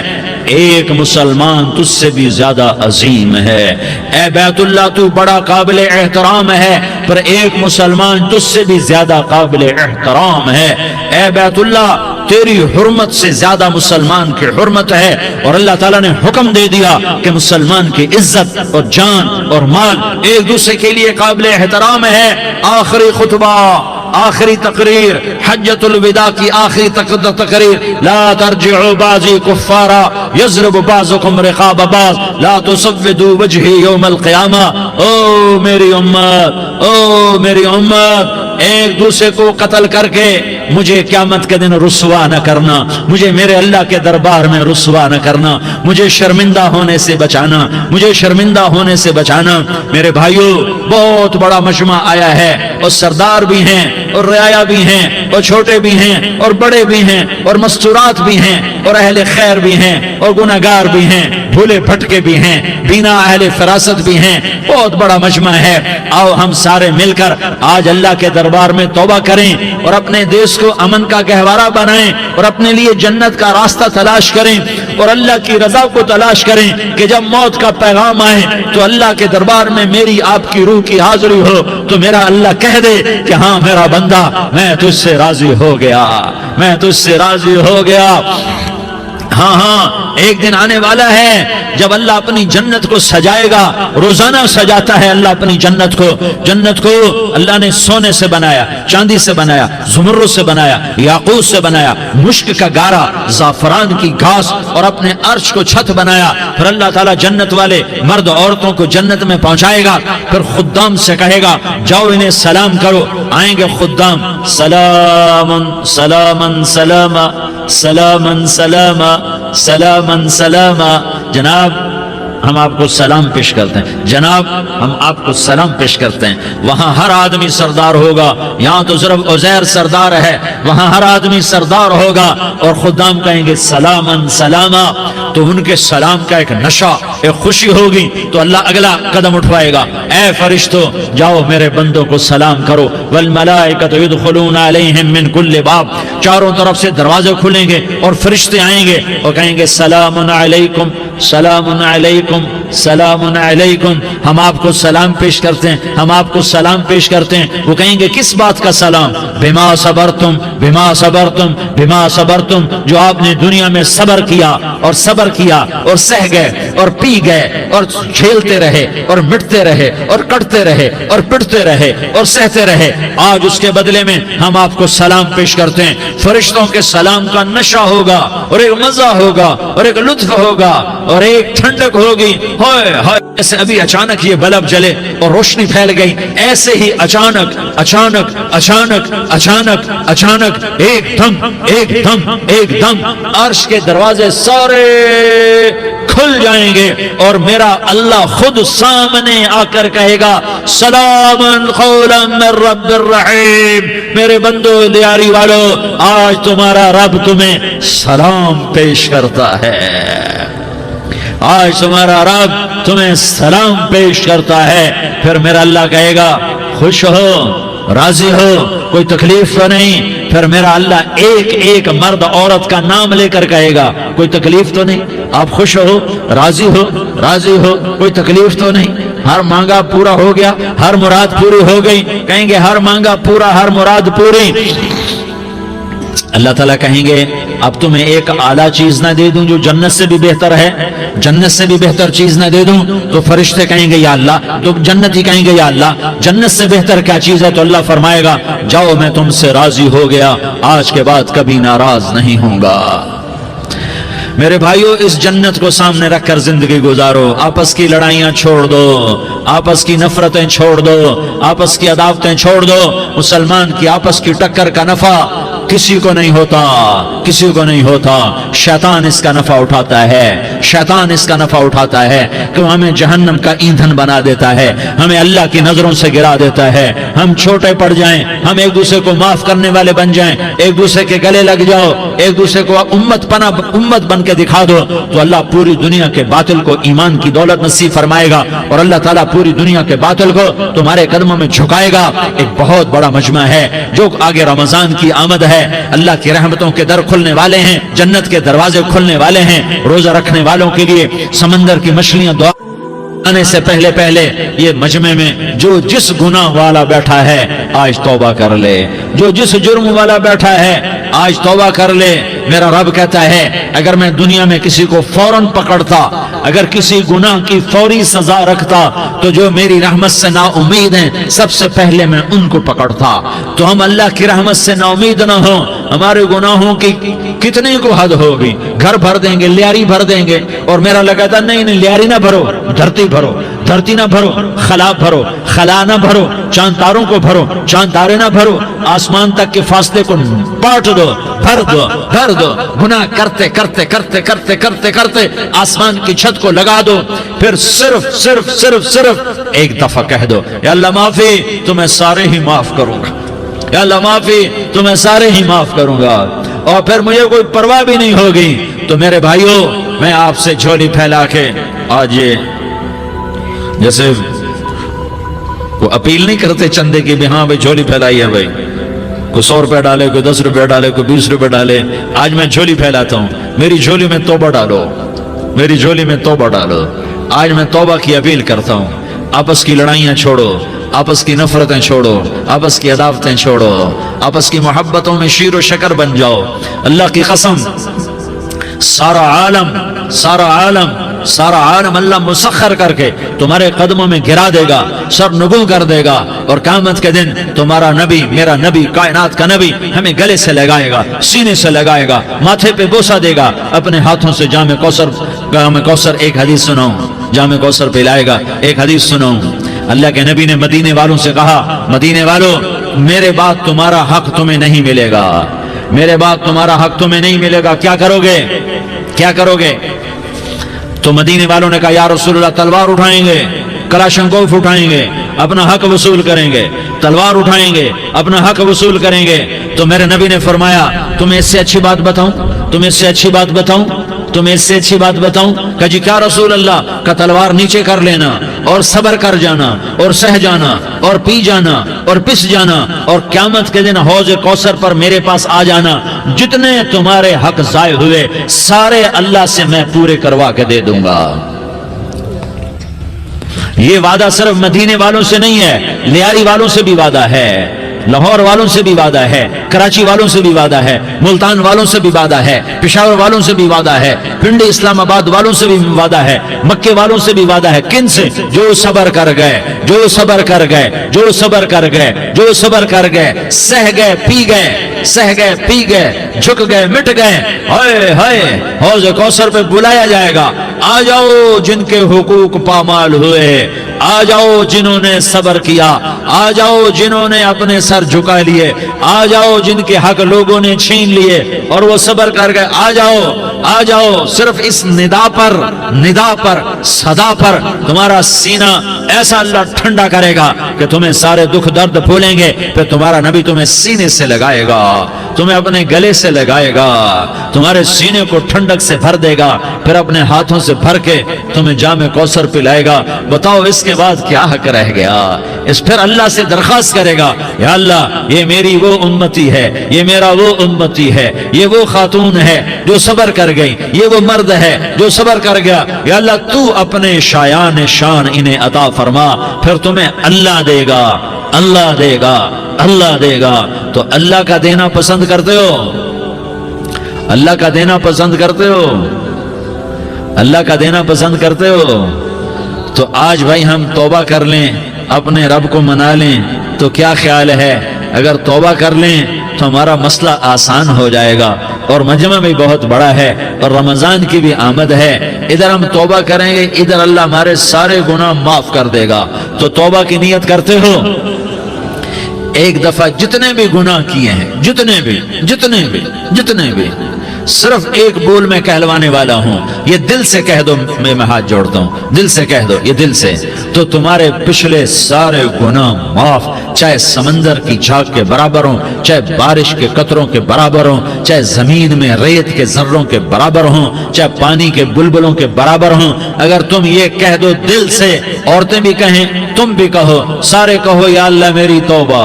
ایک مسلمان تجھ سے بھی زیادہ عظیم ہے، اے بیت اللہ تو بڑا قابل احترام ہے، پر ایک مسلمان تجھ سے بھی زیادہ قابل احترام ہے، اے بیت اللہ تیری حرمت سے زیادہ مسلمان کی حرمت ہے، اور اللہ تعالیٰ نے حکم دے دیا کہ مسلمان کی عزت اور جان اور مال ایک دوسرے کے لیے قابل احترام ہے۔ آخری خطبہ، آخری تقریر، حجۃ الوداع کی آخری تقریر، لا ترجعوا بعضی کفارا یضرب بعضکم رقاب بعض لا تسودوا وجہی یوم القیامہ۔ او میری امت، او میری امت، ایک دوسرے کو قتل کر کے مجھے قیامت کے دن رسوا نہ کرنا، مجھے میرے اللہ کے دربار میں رسوا نہ کرنا، مجھے شرمندہ ہونے سے بچانا، مجھے شرمندہ ہونے سے بچانا۔ میرے بھائیو، بہت بڑا مجمع آیا ہے، اور سردار بھی ہیں اور رعایا بھی ہیں اور چھوٹے بھی ہیں اور بڑے بھی ہیں اور مستورات بھی ہیں اور اہل خیر بھی ہیں اور گناہگار بھی ہیں، بھولے بھٹکے بھی ہیں، بینا اہل فراست بھی ہیں، بہت بڑا مجمع ہے۔ آؤ ہم سارے مل کر آج اللہ کے دربار میں توبہ کریں اور اپنے دیش کو امن کا گہوارہ بنائیں اور اپنے لیے جنت کا راستہ تلاش کریں اور اللہ کی رضا کو تلاش کریں کہ جب موت کا پیغام آئے تو اللہ کے دربار میں میری آپ کی روح کی حاضری ہو تو میرا اللہ کہہ دے کہ ہاں میرا بندہ، میں تجھ سے راضی ہو گیا، میں تجھ سے راضی ہو گیا۔ ہاں ہاں، ایک دن آنے والا ہے جب اللہ اپنی جنت کو سجائے گا، روزانہ سجاتا ہے اللہ اپنی جنت کو۔ جنت کو اللہ نے سونے سے بنایا، چاندی سے بنایا، زمرد سے بنایا، یاقوت سے بنایا، مشک کا گارا، زعفران کی گھاس اور اپنے عرش کو چھت بنایا۔ پھر اللہ تعالیٰ جنت والے مرد عورتوں کو جنت میں پہنچائے گا، پھر خدام سے کہے گا جاؤ انہیں سلام کرو۔ آئیں گے خدام، سلامن سلامن سلاما سلامن سلاما سلامن سلاما۔ جناب ہم آپ کو سلام پیش کرتے ہیں، جناب ہم آپ کو سلام پیش کرتے ہیں۔ وہاں ہر آدمی سردار ہوگا، یہاں تو صرف عزیر سردار ہے، وہاں ہر آدمی سردار ہوگا، اور خدام کہیں گے سلامن سلاما، تو ان کے سلام کا ایک نشہ، ایک خوشی ہوگی، تو اللہ اگلا قدم اٹھوائے گا، اے فرشتوں جاؤ میرے بندوں کو سلام کرو، والملائکۃ یدخلون علیہم من کل باب، چاروں طرف سے دروازے کھلیں گے اور فرشتے آئیں گے اور کہیں گے سلام علیکم سلام علیکم سلام علیکم، ہم آپ کو سلام پیش کرتے ہیں، ہم آپ کو سلام پیش کرتے ہیں۔ وہ کہیں گے کس بات کا سلام؟ بما صبرتم بما صبرتم بما صبرتم، جو آپ نے دنیا میں صبر کیا اور صبر کیا اور سہ گئے اور پی گئے اور جھیلتے رہے اور مٹتے رہے اور کٹتے رہے اور پٹتے رہے اور سہتے رہے، آج اس کے بدلے میں ہم آپ کو سلام پیش کرتے ہیں۔ فرشتوں کے سلام کا نشہ ہوگا اور ایک مزہ ہوگا اور ایک لطف ہوگا اور ایک ٹھنڈک ہوگی، ہوئے ہوئے ایسے ابھی اچانک یہ بلب جلے اور روشنی پھیل گئی، ایسے ہی اچانک اچانک اچانک اچانک اچانک ایک دم عرش کے دروازے سارے کھل جائیں گے اور میرا اللہ خود سامنے آ کر کہے گا سلام قولا من رب الرحیم، میرے بندو دیاری والو آج تمہارا رب تمہیں سلام پیش کرتا ہے، آج تمہارا رب تمہیں سلام پیش کرتا ہے۔ پھر میرا اللہ کہے گا خوش ہو، راضی ہو، کوئی تکلیف تو نہیں؟ پھر میرا اللہ ایک ایک مرد عورت کا نام لے کر کہے گا کوئی تکلیف تو نہیں؟ آپ خوش ہو، راضی ہو، راضی ہو، کوئی تکلیف تو نہیں؟ ہر مانگا پورا ہو گیا، ہر مراد پوری ہو گئی؟ کہیں گے ہر مانگا پورا، ہر مراد پوری۔ اللہ تعالیٰ کہیں گے اب تمہیں ایک اعلیٰ چیز نہ دے دوں جو جنت سے بھی بہتر ہے؟ جنت سے بھی بہتر چیز نہ دے دوں؟ تو فرشتے کہیں گے یا اللہ، تو جنتی کہیں گے یا اللہ جنت سے بہتر کیا چیز ہے؟ تو اللہ فرمائے گا جاؤ میں تم سے راضی ہو گیا، آج کے بعد کبھی ناراض نہیں ہوں گا۔ میرے بھائیو اس جنت کو سامنے رکھ کر زندگی گزارو، آپس کی لڑائیاں چھوڑ دو، آپس کی نفرتیں چھوڑ دو، آپس کی عداوتیں چھوڑ دو۔ مسلمان کی آپس کی ٹکر کا نفع کسی کو نہیں ہوتا، کسی کو نہیں ہوتا، شیطان اس کا نفع اٹھاتا ہے، شیطان اس کا نفع اٹھاتا ہے کہ ہمیں جہنم کا ایندھن بنا دیتا ہے، ہمیں اللہ کی نظروں سے گرا دیتا ہے، ہم چھوٹے پڑ جائیں، ہم ایک دوسرے کو معاف کرنے والے بن جائیں، ایک دوسرے کے گلے لگ جاؤ، ایک دوسرے کو امت بن کے دکھا دو، تو اللہ پوری دنیا کے باطل کو ایمان کی دولت نصیب فرمائے گا اور اللہ تعالیٰ پوری دنیا کے باطل کو تمہارے قدموں میں جھکائے گا۔ ایک بہت بڑا مجمع ہے جو آگے رمضان کی آمد ہے، اللہ کی رحمتوں کے در کھلنے والے ہیں، جنت کے دروازے کھلنے والے ہیں، روزہ رکھنے والوں کے لیے سمندر کی مچھلیاں دعا آنے سے پہلے یہ مجمع میں جو جس گناہ والا بیٹھا ہے آج توبہ کر لے، جو جس جرم والا بیٹھا ہے آج توبہ کر لے۔ میرا رب کہتا ہے اگر میں دنیا میں کسی کو فوراً پکڑتا، اگر کسی گناہ کی فوری سزا رکھتا تو جو میری رحمت سے نا امید ہیں سب سے پہلے میں ان کو پکڑتا۔ تو ہم اللہ کی رحمت سے نا امید نہ ہوں، ہمارے گناہوں کی کتنے کو حد ہوگی، گھر بھر دیں گے، لیاری بھر دیں گے، اور میرا لگتا نہیں لیاری نہ بھرو، دھرتی بھرو، دھرتی نہ بھرو، خلا بھرو، خلا نہ بھرو، چاند تاروں کو بھرو، چاند تارے نہ بھرو، آسمان تک کے فاصلے کو بانٹ دو، بھر دو، بھر دو، گناہ کرتے کرتے کرتے کرتے کرتے کرتے آسمان کی چھت کو لگا دو، پھر صرف صرف صرف صرف ایک دفعہ کہہ دو یا اللہ معافی، تمہیں سارے ہی معاف کروں گا، یا اللہ معافی، تمہیں سارے ہی معاف کروں گا، اور پھر مجھے کوئی پرواہ بھی نہیں ہوگی۔ تو میرے بھائیوں میں آپ سے جھولی پھیلا کے آج یہ جیسے وہ اپیل نہیں کرتے چندے کی بھی ہاں بھائی جھولی پھیلائی ہے، بھائی کوئی 100 روپے ڈالے، کوئی 10 روپے ڈالے، کوئی 20 روپے ڈالے، آج میں جھولی پھیلاتا ہوں، میری جھولی میں توبہ ڈالو، میری جھولی میں توبہ ڈالو۔ آج میں توبہ کی اپیل کرتا ہوں، آپس کی لڑائیاں چھوڑو، آپس کی نفرتیں چھوڑو، آپس کی عداوتیں چھوڑو، آپس کی محبتوں میں شیر و شکر بن جاؤ۔ اللہ کی قسم سارا عالم اللہ مسخر کر کے تمہارے قدموں میں گرا دے گا، سر نگوں کر دے گا، اور قیامت کے دن تمہارا نبی، میرا نبی، کائنات کا نبی ہمیں گلے سے لگائے گا، سینے سے لگائے گا، ماتھے پہ بوسہ دے گا، اپنے ہاتھوں سے جام کوثر ایک حدیث سناؤں، جام کوثر پلائے گا، ایک حدیث سناؤں۔ اللہ کے نبی نے مدینے والوں سے کہا مدینے والوں میرے بعد تمہارا حق تمہیں نہیں ملے گا، میرے بعد تمہارا حق تمہیں نہیں ملے گا، کیا کرو گے، کیا کرو گے؟ تو مدینے والوں نے کہا یا رسول اللہ تلوار اٹھائیں گے، کلاشنکوف اٹھائیں گے، اپنا حق وصول کریں گے، تلوار اٹھائیں گے، اپنا حق وصول کریں گے۔ تو میرے نبی نے فرمایا تمہیں اس سے اچھی بات بتاؤں، تمہیں اس سے اچھی بات بتاؤں، تمہیں اس سے اچھی بات بتاؤں؟ کہ جی کیا رسول اللہ؟ کا تلوار نیچے کر لینا اور صبر کر جانا اور سہ جانا اور پی جانا اور پس جانا، اور قیامت کے دن حوض کوثر پر میرے پاس آ جانا، جتنے تمہارے حق ضائع ہوئے سارے اللہ سے میں پورے کروا کے دے دوں گا۔ یہ وعدہ صرف مدینے والوں سے نہیں ہے، لیاری والوں سے بھی وعدہ ہے، لاہور والوں سے بھی وعدہ ہے، کراچی والوں سے بھی وعدہ ہے، ملتان والوں سے بھی وعدہ ہے، پشاور والوں سے بھی وعدہ ہے، پنڈی اسلام آباد والوں سے بھی وعدہ ہے، مکے والوں سے بھی وعدہ ہے۔ کن سے؟ جو صبر کر گئے، جو صبر کر گئے، جو صبر کر گئے، جو صبر کر گئے، سہ گئے، پی گئے، سہ گئے، پی گئے، جھک گئے، مٹ گئے، ہائے ہائے حوض کوثر پہ بلایا جائے گا، آ جاؤ جن کے حقوق پامال ہوئے، آ جاؤ جنہوں نے صبر کیا، آ جاؤ جنہوں نے اپنے سر جھکا لیے، آ جاؤ جن کے حق لوگوں نے چھین لیے اور وہ صبر کر گئے، آ جاؤ آ جاؤ۔ صرف اس ندا پر صدا پر تمہارا سینہ ایسا اللہ ٹھنڈا کرے گا کہ تمہیں سارے دکھ درد بھولیں گے، پھر تمہارا نبی تمہیں سینے سے لگائے گا، تمہیں اپنے گلے سے لگائے گا، تمہارے سینے کو ٹھنڈک سے بھر دے گا، پھر اپنے ہاتھوں سے بھر کے تمہیں جام کوثر پلائے گا۔ بتاؤ اس کے بعد کیا حق رہ گیا؟ اس پھر اللہ سے درخواست کرے گا، یا اللہ یہ میری وہ امتی ہے، یہ میرا وہ امتی ہے، یہ وہ خاتون ہے جو صبر کر گئی، یہ وہ مرد ہے جو صبر کر گیا، یا اللہ تو اپنے شایان شان انہیں عطا فرما، پھر تمہیں اللہ دے گا، اللہ دے گا، اللہ دے گا۔ تو اللہ کا دینا پسند کرتے ہو؟ اللہ کا دینا پسند کرتے ہو؟ اللہ کا دینا پسند کرتے ہو؟ تو آج بھائی ہم توبہ کر لیں، اپنے رب کو منا لیں، تو کیا خیال ہے اگر توبہ کر لیں تو ہمارا مسئلہ آسان ہو جائے گا، اور مجمع بھی بہت بڑا ہے اور رمضان کی بھی آمد ہے، ادھر ہم توبہ کریں گے، ادھر اللہ ہمارے سارے گناہ معاف کر دے گا۔ تو توبہ کی نیت کرتے ہو؟ ایک دفعہ جتنے بھی گناہ کیے ہیں، جتنے بھی صرف ایک بول میں کہلوانے والا ہوں، یہ دل سے کہہ دو، میں ہاتھ جوڑتا ہوں، دل سے کہہ دو، یہ دل سے، تو تمہارے پچھلے سارے گناہ معاف، چاہے سمندر کی جھاگ کے برابر ہوں، چاہے بارش کے قطروں کے برابر ہوں، چاہے زمین میں ریت کے ذروں کے برابر ہوں، چاہے پانی کے بلبلوں کے برابر ہوں۔ اگر تم یہ کہہ دو دل سے، عورتیں بھی کہیں، تم بھی کہو، سارے کہو یا اللہ میری توبہ،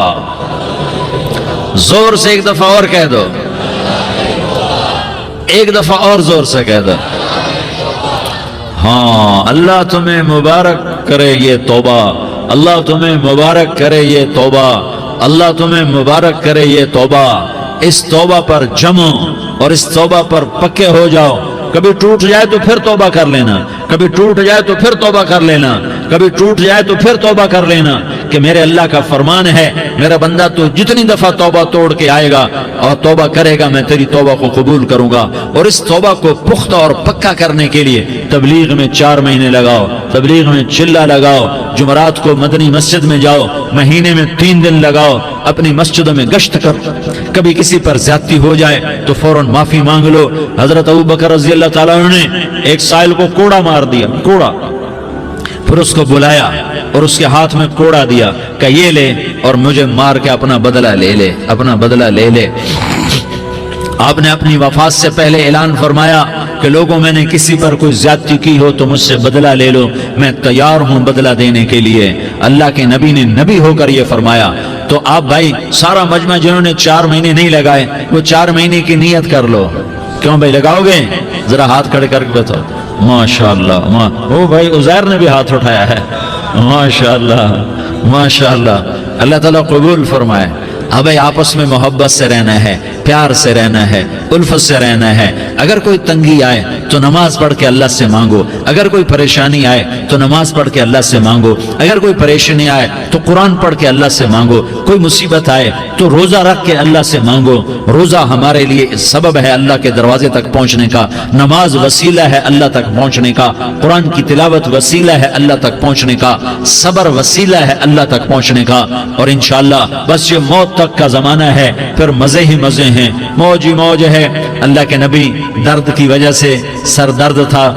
زور سے ایک دفعہ اور کہہ دو، ایک دفعہ اور زور سے کہہ دو۔ ہاں، اللہ تمہیں مبارک کرے یہ توبہ، اللہ تمہیں مبارک کرے یہ توبہ، اللہ تمہیں مبارک کرے یہ توبہ۔ اس توبہ پر جمو اور اس توبہ پر پکے ہو جاؤ۔ کبھی ٹوٹ جائے تو پھر توبہ کر لینا، کبھی ٹوٹ جائے تو پھر توبہ کر لینا، کبھی ٹوٹ جائے تو پھر توبہ کر لینا، کہ میرے اللہ کا فرمان ہے، میرا بندہ تو جتنی دفعہ توبہ توڑ کے آئے گا اور توبہ کرے گا، میں تیری توبہ کو قبول کروں گا۔ اور اس توبہ کو پختہ اور پکا کرنے کے لیے تبلیغ میں 4 مہینے لگاؤ، تبلیغ میں چلہ لگاؤ، جمعرات کو مدنی مسجد میں جاؤ، مہینے میں 3 دن لگاؤ، اپنی مسجدوں میں گشت کرو، کبھی کسی پر زیادتی ہو جائے تو فوراً معافی مانگ لو۔ حضرت ابوبکر رضی اللہ تعالیٰ عنہ نے ایک سائل کو کوڑا مار دیا، کوڑا، پھر اس کو بلایا اور اس کے ہاتھ میں کوڑا دیا کہ یہ لے اور مجھے مار کے اپنا بدلہ لے لے، اپنا بدلہ لے لے۔ آپ نے اپنی وفات سے پہلے اعلان فرمایا کہ لوگوں میں نے کسی پر کوئی زیادتی کی ہو تو مجھ سے بدلہ لے لو، میں تیار ہوں بدلہ دینے کے لیے۔ اللہ کے نبی نے نبی ہو کر یہ فرمایا۔ تو آپ بھائی سارا مجمع جنہوں نے 4 مہینے نہیں لگائے، وہ 4 مہینے کی نیت کر لو۔ کیوں بھائی لگاؤ گے؟ ذرا ہاتھ کھڑے کر کے بتاؤ۔ ماشاءاللہ، وہ بھائی عزیر نے بھی ہاتھ اٹھایا ہے، ماشاءاللہ ماشاءاللہ، اللہ تعالیٰ قبول فرمائے۔ اب بھائی آپس میں محبت سے رہنا ہے، پیار سے رہنا ہے، الفت سے رہنا ہے۔ اگر کوئی تنگی آئے تو نماز پڑھ کے اللہ سے مانگو، اگر کوئی پریشانی آئے تو نماز پڑھ کے اللہ سے مانگو، اگر کوئی پریشانی آئے تو قرآن پڑھ کے اللہ سے مانگو، کوئی مصیبت آئے تو روزہ رکھ کے اللہ سے مانگو۔ روزہ ہمارے لیے سبب ہے اللہ کے دروازے تک پہنچنے کا، نماز وسیلہ ہے اللہ تک پہنچنے کا، قرآن کی تلاوت وسیلہ ہے اللہ تک پہنچنے کا، صبر وسیلہ ہے اللہ تک پہنچنے کا۔ اور انشاءاللہ بس یہ موت تک کا زمانہ ہے، پھر مزے ہی مزے ہیں، موج ہی موج ہے۔ اللہ کے نبی درد کی وجہ سے سر درد تھا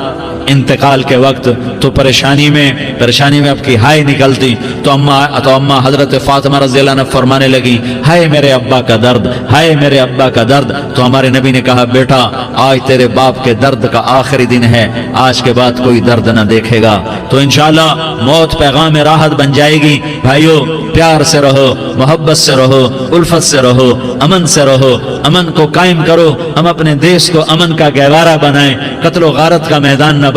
انتقال کے وقت، تو پریشانی میں اب کی ہائے نکلتی تو اماں حضرت فاطمہ رضی اللہ عنہ فرمانے لگی، ہائے میرے ابا کا درد، ہائے میرے ابا کا درد۔ تو ہمارے نبی نے کہا، بیٹا آج تیرے باپ کے درد کا آخری دن ہے، آج کے بعد کوئی درد نہ دیکھے گا۔ تو انشاءاللہ موت پیغام راحت بن جائے گی۔ بھائیو پیار سے رہو، محبت سے رہو، الفت سے رہو، امن سے رہو، امن کو قائم کرو۔ ہم اپنے دیش کو امن کا گہوارہ بنائیں، قتل و غارت کا میدان نہ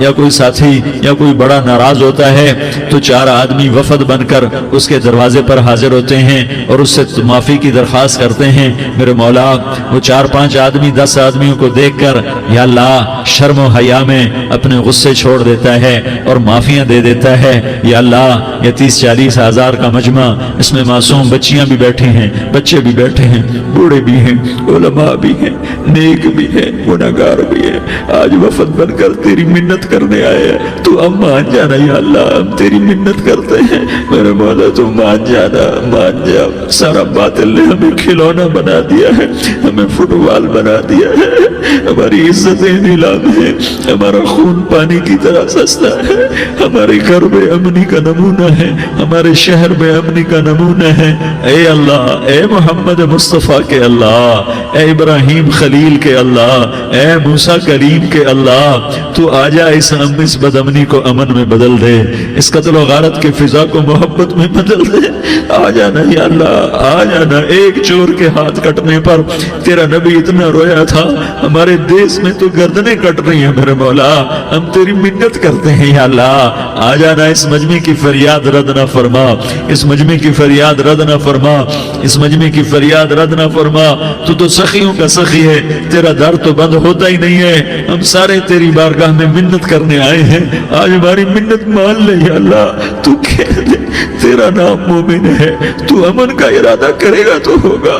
یا کوئی ساتھی یا کوئی بڑا ناراض ہوتا ہے تو 4 آدمی وفد بن کر اس کے دروازے پر حاضر ہوتے ہیں اور اس سے معافی کی درخواست کرتے ہیں. میرے مولا وہ 4-5 آدمی 10 آدمیوں کو دیکھ کر یا اللہ شرم و حیا میں اپنے غصے چھوڑ دیتا ہے اور معافیاں دے دیتا ہے. یا اللہ یہ 30-40 ہزار کا مجمع، اس میں معصوم بچیاں بھی بیٹھے ہیں، بچے بھی بیٹھے ہیں، بوڑھے بھی ہیں، علماء بھی ہیں، نیک بھی ہیں، گنہگار بھی ہیں. آج وفد بن کر تیری منت کرنے آئے ہیں، تو اب مان جانا یا اللہ، ہم تیری منت کرتے ہیں. میرے مولا تو مان جانا، مان جا. سارا باطل نے ہمیں کھلونا بنا دیا ہے، ہمیں فٹ بال بنا دیا ہے، ہماری عزتیں نیلام ہے، ہمارا خون پانی کی طرح سستا ہے، ہمارے گھر میں امنی کا نمونہ ہے، ہمارے شہر میں امنی کا نمونہ ہے. اے اللہ، اے محمد مصطفیٰ کے اللہ، اے ابراہیم خلیل کے اللہ، اے موسیٰ کریم کے اللہ، تو آجا اس بد امنی کو امن میں بدل دے، اس قتل و غارت کے فضا کو محبت میں بدل دے. آ جانا یا اللہ، آ جانا. ایک چور کے ہاتھ کٹنے پر تیرا نبی اتنا رویا تھا، ہمارے دیس میں تو گردنیں کٹ رہی ہیں. میرے مولا ہم تیری منت کرتے ہیں یا اللہ، آ جانا. اس مجمع کی فریاد رد نہ فرما، اس مجمع کی فریاد رد نہ فرما، اس مجمع کی فریاد رد نہ فرما. تو سخیوں کا سخی ہے، تیرا در تو بند ہوتا ہی نہیں ہے. ہم سارے تیری بارگاہ میں منت کرنے آئے ہیں، آج ہماری منت مان لے یا اللہ. تو کہہ دے تیرا نام مومن ہے، تو امن کا ارادہ کرے گا تو ہوگا.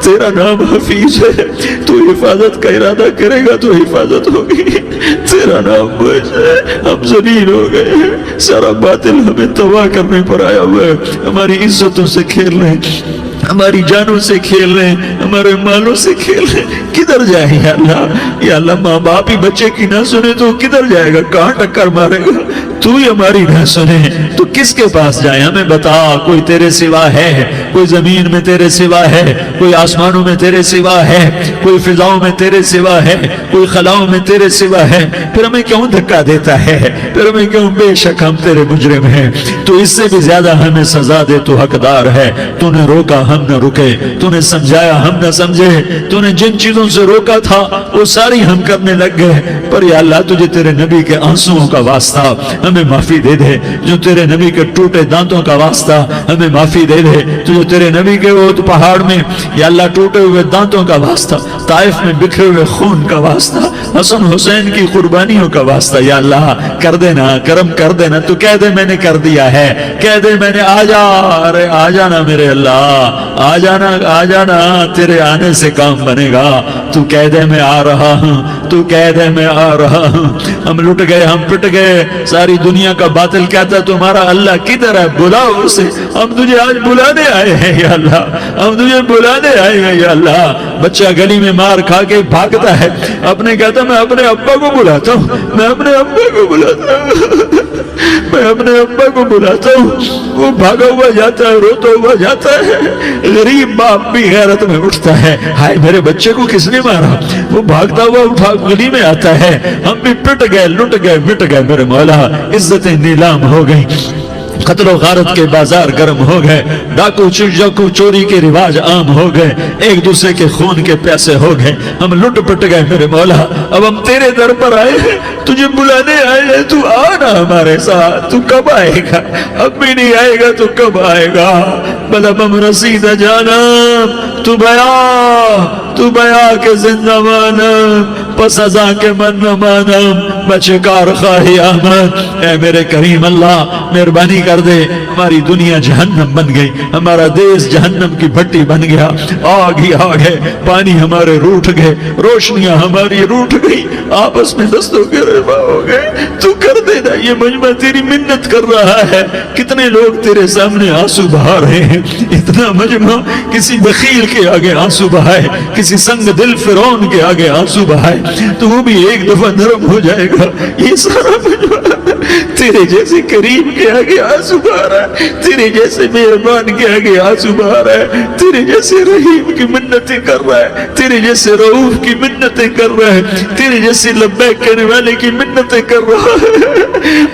تیرا نام حفیظ ہے، تو حفاظت کا ارادہ کرے گا تو حفاظت ہوگی. تیرا نام بوجھ ہے، ہم ذلیل ہو گئے ہیں، سارا باطل ہمیں تباہ کرنے پر آیا ہوا ہے. ہماری عزتوں سے کھیل رہے ہیں، ہماری جانوں سے کھیل رہے ہیں، ہمارے مالوں سے کھیل رہے ہیں. کدھر جائے یا اللہ؟ یا اللہ ماں باپ ہی بچے کی نہ سنے تو کدھر جائے گا؟ کہاں ٹکر مارے گا؟ تو ہی ہماری نہ سنے تو کس کے پاس جائے؟ ہمیں بتا. کوئی تیرے سوا ہے؟ کوئی زمین میں تیرے سوا ہے؟ کوئی آسمانوں میں تیرے سوا ہے؟ کوئی فضاؤں میں تیرے سوا ہے؟ کوئی خلاؤں میں تیرے سوا ہے؟ پھر ہمیں کیوں دھکا دیتا ہے؟ پھر ہمیں کیوں؟ بے شک ہم تیرے مجرم ہیں، تو اس سے بھی زیادہ ہمیں سزا دے. تو حقدار ہے. تو نے روکا ہم نہ رکے، تو نے سمجھایا ہم نہ سمجھے، تو نے جن چیزوں سے روکا تھا وہ ساری ہم کرنے لگ گئے. پر یا اللہ تجھے تیرے نبی کے آنسوؤں کا واسطہ ہمیں معافی دے دے. جو تیرے نبی کے ٹوٹے دانتوں کا واسطہ ہمیں معافی دے دے. جو تیرے نبی کے وہ پہاڑ میں یا اللہ ٹوٹے ہوئے دانتوں کا واسطہ، طائف میں بکھرے ہوئے خون کا واسطہ، حسن حسین کی قربانیوں کا واسطہ یا اللہ کر دینا، کرم کر دینا. تو کہہ دے میں نے کر دیا ہے، کہہ دے میں نے. آ جا، ارے آ جانا میرے اللہ، آ جانا، آ جانا. تیرے آنے سے کام بنے گا. تو کہہ دے میں آ رہا ہوں، تو کہہ دے میں آ رہا ہوں. ہم لٹ گئے، ہم پٹ گئے. ساری دنیا کا باطل کہتا ہے تمہارا اللہ کدھر ہے؟ بلاؤ اسے. ہم تجھے آج بلانے آئے ہیں یا اللہ، ہم تجھے بلانے آئے ہیں یا اللہ. بچہ گلی میں مار کھا کے بھاگتا ہے، اپنے کہتا میں اپنے ابا کو بلاتا ہوں، میں اپنے ابا کو بلاتا ہوں، میں اپنے ابا کو بلاتا ہوں. وہ بھاگا ہوا جاتا ہے، روتا ہوا جاتا ہے. غریب باپ بھی غیرت میں اٹھتا ہے، ہائے میرے بچے کو کس نے مارا؟ وہ بھاگتا ہوا گلی میں آتا ہے. ہم بھی پٹ گئے، لٹ گئے، مٹ گئے. میرے مولا عزتیں نیلام ہو گئی، قتل و غارت کے بازار گرم ہو گئے، ڈاکو چوری کے رواج عام ہو گئے، ایک دوسرے کے خون کے پیاسے ہو گئے. ہم لٹ پٹ گئے میرے مولا. اب ہم تیرے در پر آئے ہیں، تجھے بلانے آئے ہیں. تو آنا ہمارے ساتھ. تو کب آئے گا؟ اب بھی نہیں آئے گا تو کب آئے گا؟ بلبم رسید جانم تو بیا کے زندہ مانم، پس ازاں کے من نہ مانم، بچکار خواہی آمد. اے میرے کریم اللہ مہربانی کر دے. ہماری دنیا جہنم بن گئی، ہمارا دیس جہنم کی بھٹی بن گیا. آگ ہی آگ ہے، پانی ہمارے روٹھ گئے، روشنیاں ہماری روٹھ گئی، آپس میں دستوں کے روا ہو گئے. تو کر دینا. یہ مجمع تیری منت کر رہا ہے. کتنے لوگ تیرے سامنے آنسو بہا رہے ہیں. اتنا مجمع کسی بخیل کے آگے آنسو بہائے، کسی سنگ دل فرعون کے آگے آنسو بہائے تو وہ بھی ایک دفعہ نرم ہو جائے گا. یہ سارا مجمع تیرے جیسے کریم کے آگے آنسو بہا رہا ہے، تیرے جیسے مہربان کے آگے آنسو بہا رہا ہے، تیرے جیسے رحیم کی منتیں کر رہا ہے، تیرے جیسے رؤوف کی منتیں کر رہا ہے، تیرے جیسے لبیک کہنے والے کی منتیں کر رہا ہے.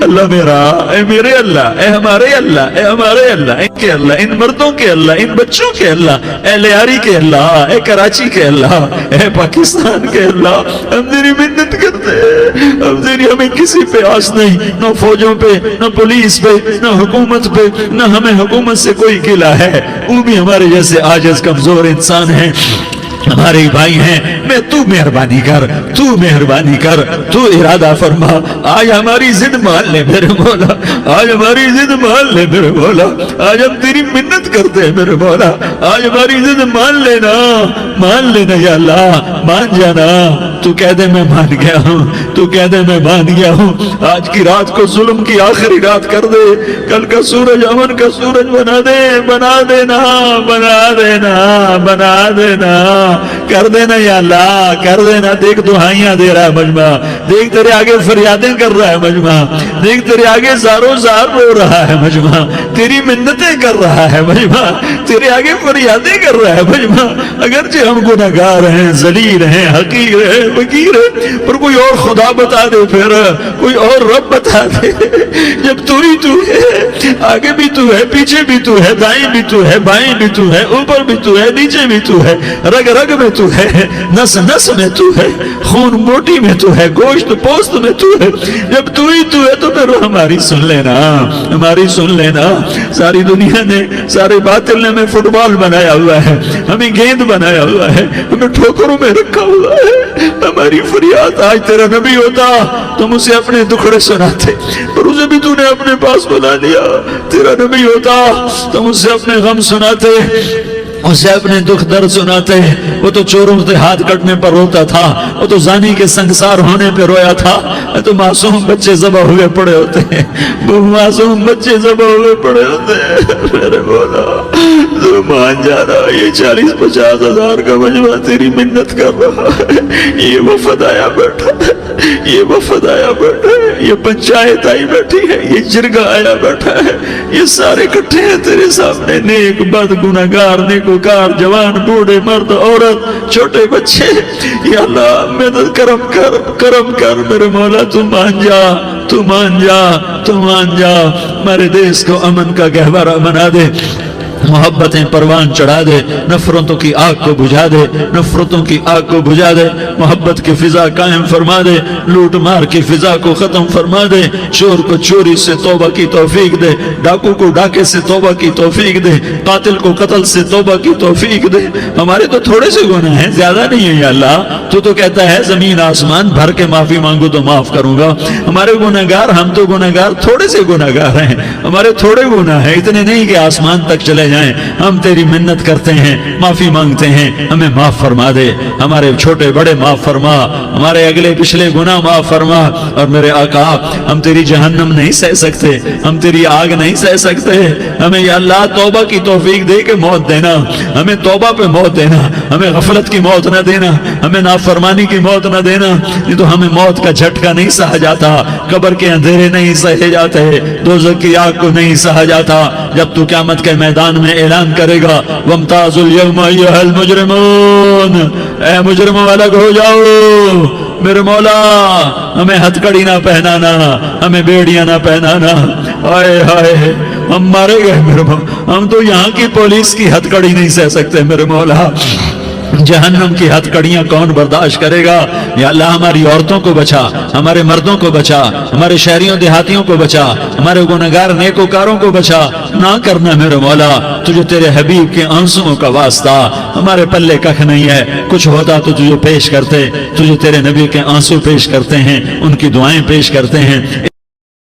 اللہ میرا، اے میرے اللہ، اے ہمارے اللہ، اے ہمارے اللہ، ان کے اللہ، ان مردوں کے اللہ، ان بچوں کے اللہ، اے لیاری معیاری کے اللہ، اے کراچی کے اللہ، اے پاکستان کے اللہ، ہم تیری منت کرتے ہیں، ہمیں کسی پہ آس نہیں، نہ فوجوں پہ، نہ پولیس پہ، نہ حکومت پہ، نہ ہمیں حکومت سے کوئی گلہ ہے، وہ بھی ہمارے جیسے عاجز کمزور انسان ہیں، ہمارے بھائی ہیں، میں تو مہربانی کر، تو مہربانی کر، تو ارادہ فرما، آج ہماری ضد مان لے میرے مولا، آج ہماری ضد مان لے میرے مولا، آج ہم تیری منت کرتے ہیں میرے مولا، آج ہماری ضد مان لینا یا اللہ، مان جانا، تو کہہ دے میں مان گیا ہوں، تو کہہ دے میں مان گیا ہوں، آج کی رات کو ظلم کی آخری رات کر دے، کل کا سورج امن کا سورج بنا دینا کر دینا یا اللہ، کر دینا، دیکھ دعائیاں دے رہا ہے مجمع، دیکھ تیرے آگے فریادیں کر رہا ہے مجمع، دیکھ تیرے آگے زارو زار رو رہا ہے مجمع، تیری منتیں کر رہا ہے مجمع، تیرے آگے فریادیں کر رہا ہے مجمع، اگرچہ ہم گناہگار ہیں، ذلیل ہیں، حقیر ہیں، فقیر ہیں، پر کوئی اور خدا بتا دے، پھر کوئی اور رب بتا دے، جب تو ہی تو ہے، آگے بھی تو ہے، پیچھے بھی تو ہے، دائیں بھی تو ہے، بائیں بھی تو ہے، اوپر بھی تو ہے، نیچے بھی تو ہے، رگ رگ میں تو ہے، نس نس میں تو ہے، خون موٹی میں تو ہے، گوشت پوست میں تو ہے، جب تو ہی تو ہے تو پھر ہماری سن لینا، ساری دنیا نے، سارے باطل نے ہمیں فٹ بال بنایا ہوا ہے، ہمیں گیند بنایا ہوا ہے، ہمیں ٹھوکروں میں رکھا ہوا ہے، ہماری فریاد، آج تیرا نبی ہوتا تم اسے اپنے دکھڑے سناتے، پر اسے بھی تو نے اپنے پاس بنا لیا، تیرا نبی ہوتا تم اسے اپنے غم سناتے، اسے اپنے دکھ درد سناتے، وہ تو چوروں سے ہاتھ کٹنے پر روتا تھا، وہ تو زانی کے سنگسار ہونے پہ رویا تھا، تو معصوم بچے ذبح ہوئے پڑے ہوتے ہیں، وہ معصوم بچے ذبح ہوئے پڑے ہوتے ہیں، میرے مولا تو مان جا رہا، یہ 40-50 ہزار کا مجمع تیری منت کر رہا ہے، یہ وفد آیا بیٹھا ہے، یہ وفد آیا بیٹھا ہے، یہ پنچایت آئی بیٹھی ہے، یہ جرگہ آیا بیٹھا ہے، یہ سارے کٹھے ہیں تیرے سامنے، نیک بد گناہگار نیکوکار، جوان بوڑھے مرد عورت چھوٹے بچے، یا اللہ مدد کرم کر میرے مولا، تو مان جا، ہمارے دیس کو امن کا گہوارہ بنا دے، محبتیں پروان چڑھا دے، نفرتوں کی آگ کو بجھا دے، نفرتوں کی آگ کو بجھا دے، محبت کی فضا قائم فرما دے، لوٹ مار کی فضا کو ختم فرما دے، چور کو چوری سے توبہ کی توفیق دے، ڈاکو کو ڈاکے سے توبہ کی توفیق دے، قاتل کو قتل سے توبہ کی توفیق دے، ہمارے تو تھوڑے سے گناہ ہیں، زیادہ نہیں ہے یا اللہ، تو کہتا ہے زمین آسمان بھر کے معافی مانگو تو معاف کروں گا، ہمارے گناہگار، ہم تو گناہگار تھوڑے سے گناہگار ہیں، ہمارے تھوڑے گناہ ہیں، اتنے نہیں کہ آسمان تک چلے جائیں، ہم تیری منت کرتے ہیں، معافی مانگتے ہیں، ہمیں معاف فرما دے، ہمارے چھوٹے بڑے معاف فرما، ہمارے اگلے پچھلے گناہ معاف فرما، اور میرے آقا ہم تیری جہنم نہیں سہ سکتے، ہم تیری آگ نہیں سہ سکتے، ہمیں یا اللہ توبہ کی توفیق دے کے موت دینا، ہمیں توبہ پہ موت دینا، ہمیں غفلت کی موت نہ دینا، ہمیں نافرمانی کی موت نہ دینا، نہیں تو ہمیں موت کا جھٹکا نہیں سہا جاتا، قبر کے اندھیرے نہیں سہے جاتے، دوزخ کی آگ کو نہیں سہا جاتا، جب تو قیامت کے میدان میں اعلان کرے گا وَامْتَازُوا الْيَوْمَ أَيُّهَا الْمُجْرِمُونَ، اے مجرموں الگ ہو جاؤ، میرے مولا ہمیں ہتھکڑی نہ پہنانا، ہمیں بیڑیاں نہ پہنانا، آئے ہائے ہم مارے گئے میرے مولا، ہم تو یہاں کی پولیس کی ہتھکڑی نہیں سہ سکتے میرے مولا، جہنم کی ہتھکڑیاں کون برداشت کرے گا؟ یا اللہ ہماری عورتوں کو بچا، ہمارے مردوں کو بچا، ہمارے شہریوں دیہاتیوں کو بچا، ہمارے گنہگار نیکوکاروں کو بچا، نہ کرنا میرے مولا، تجھے تیرے حبیب کے آنسوؤں کا واسطہ، ہمارے پلے ککھ نہیں ہے، کچھ ہوتا تو تجھے پیش کرتے، تجھے تیرے نبی کے آنسو پیش کرتے ہیں، ان کی دعائیں پیش کرتے ہیں،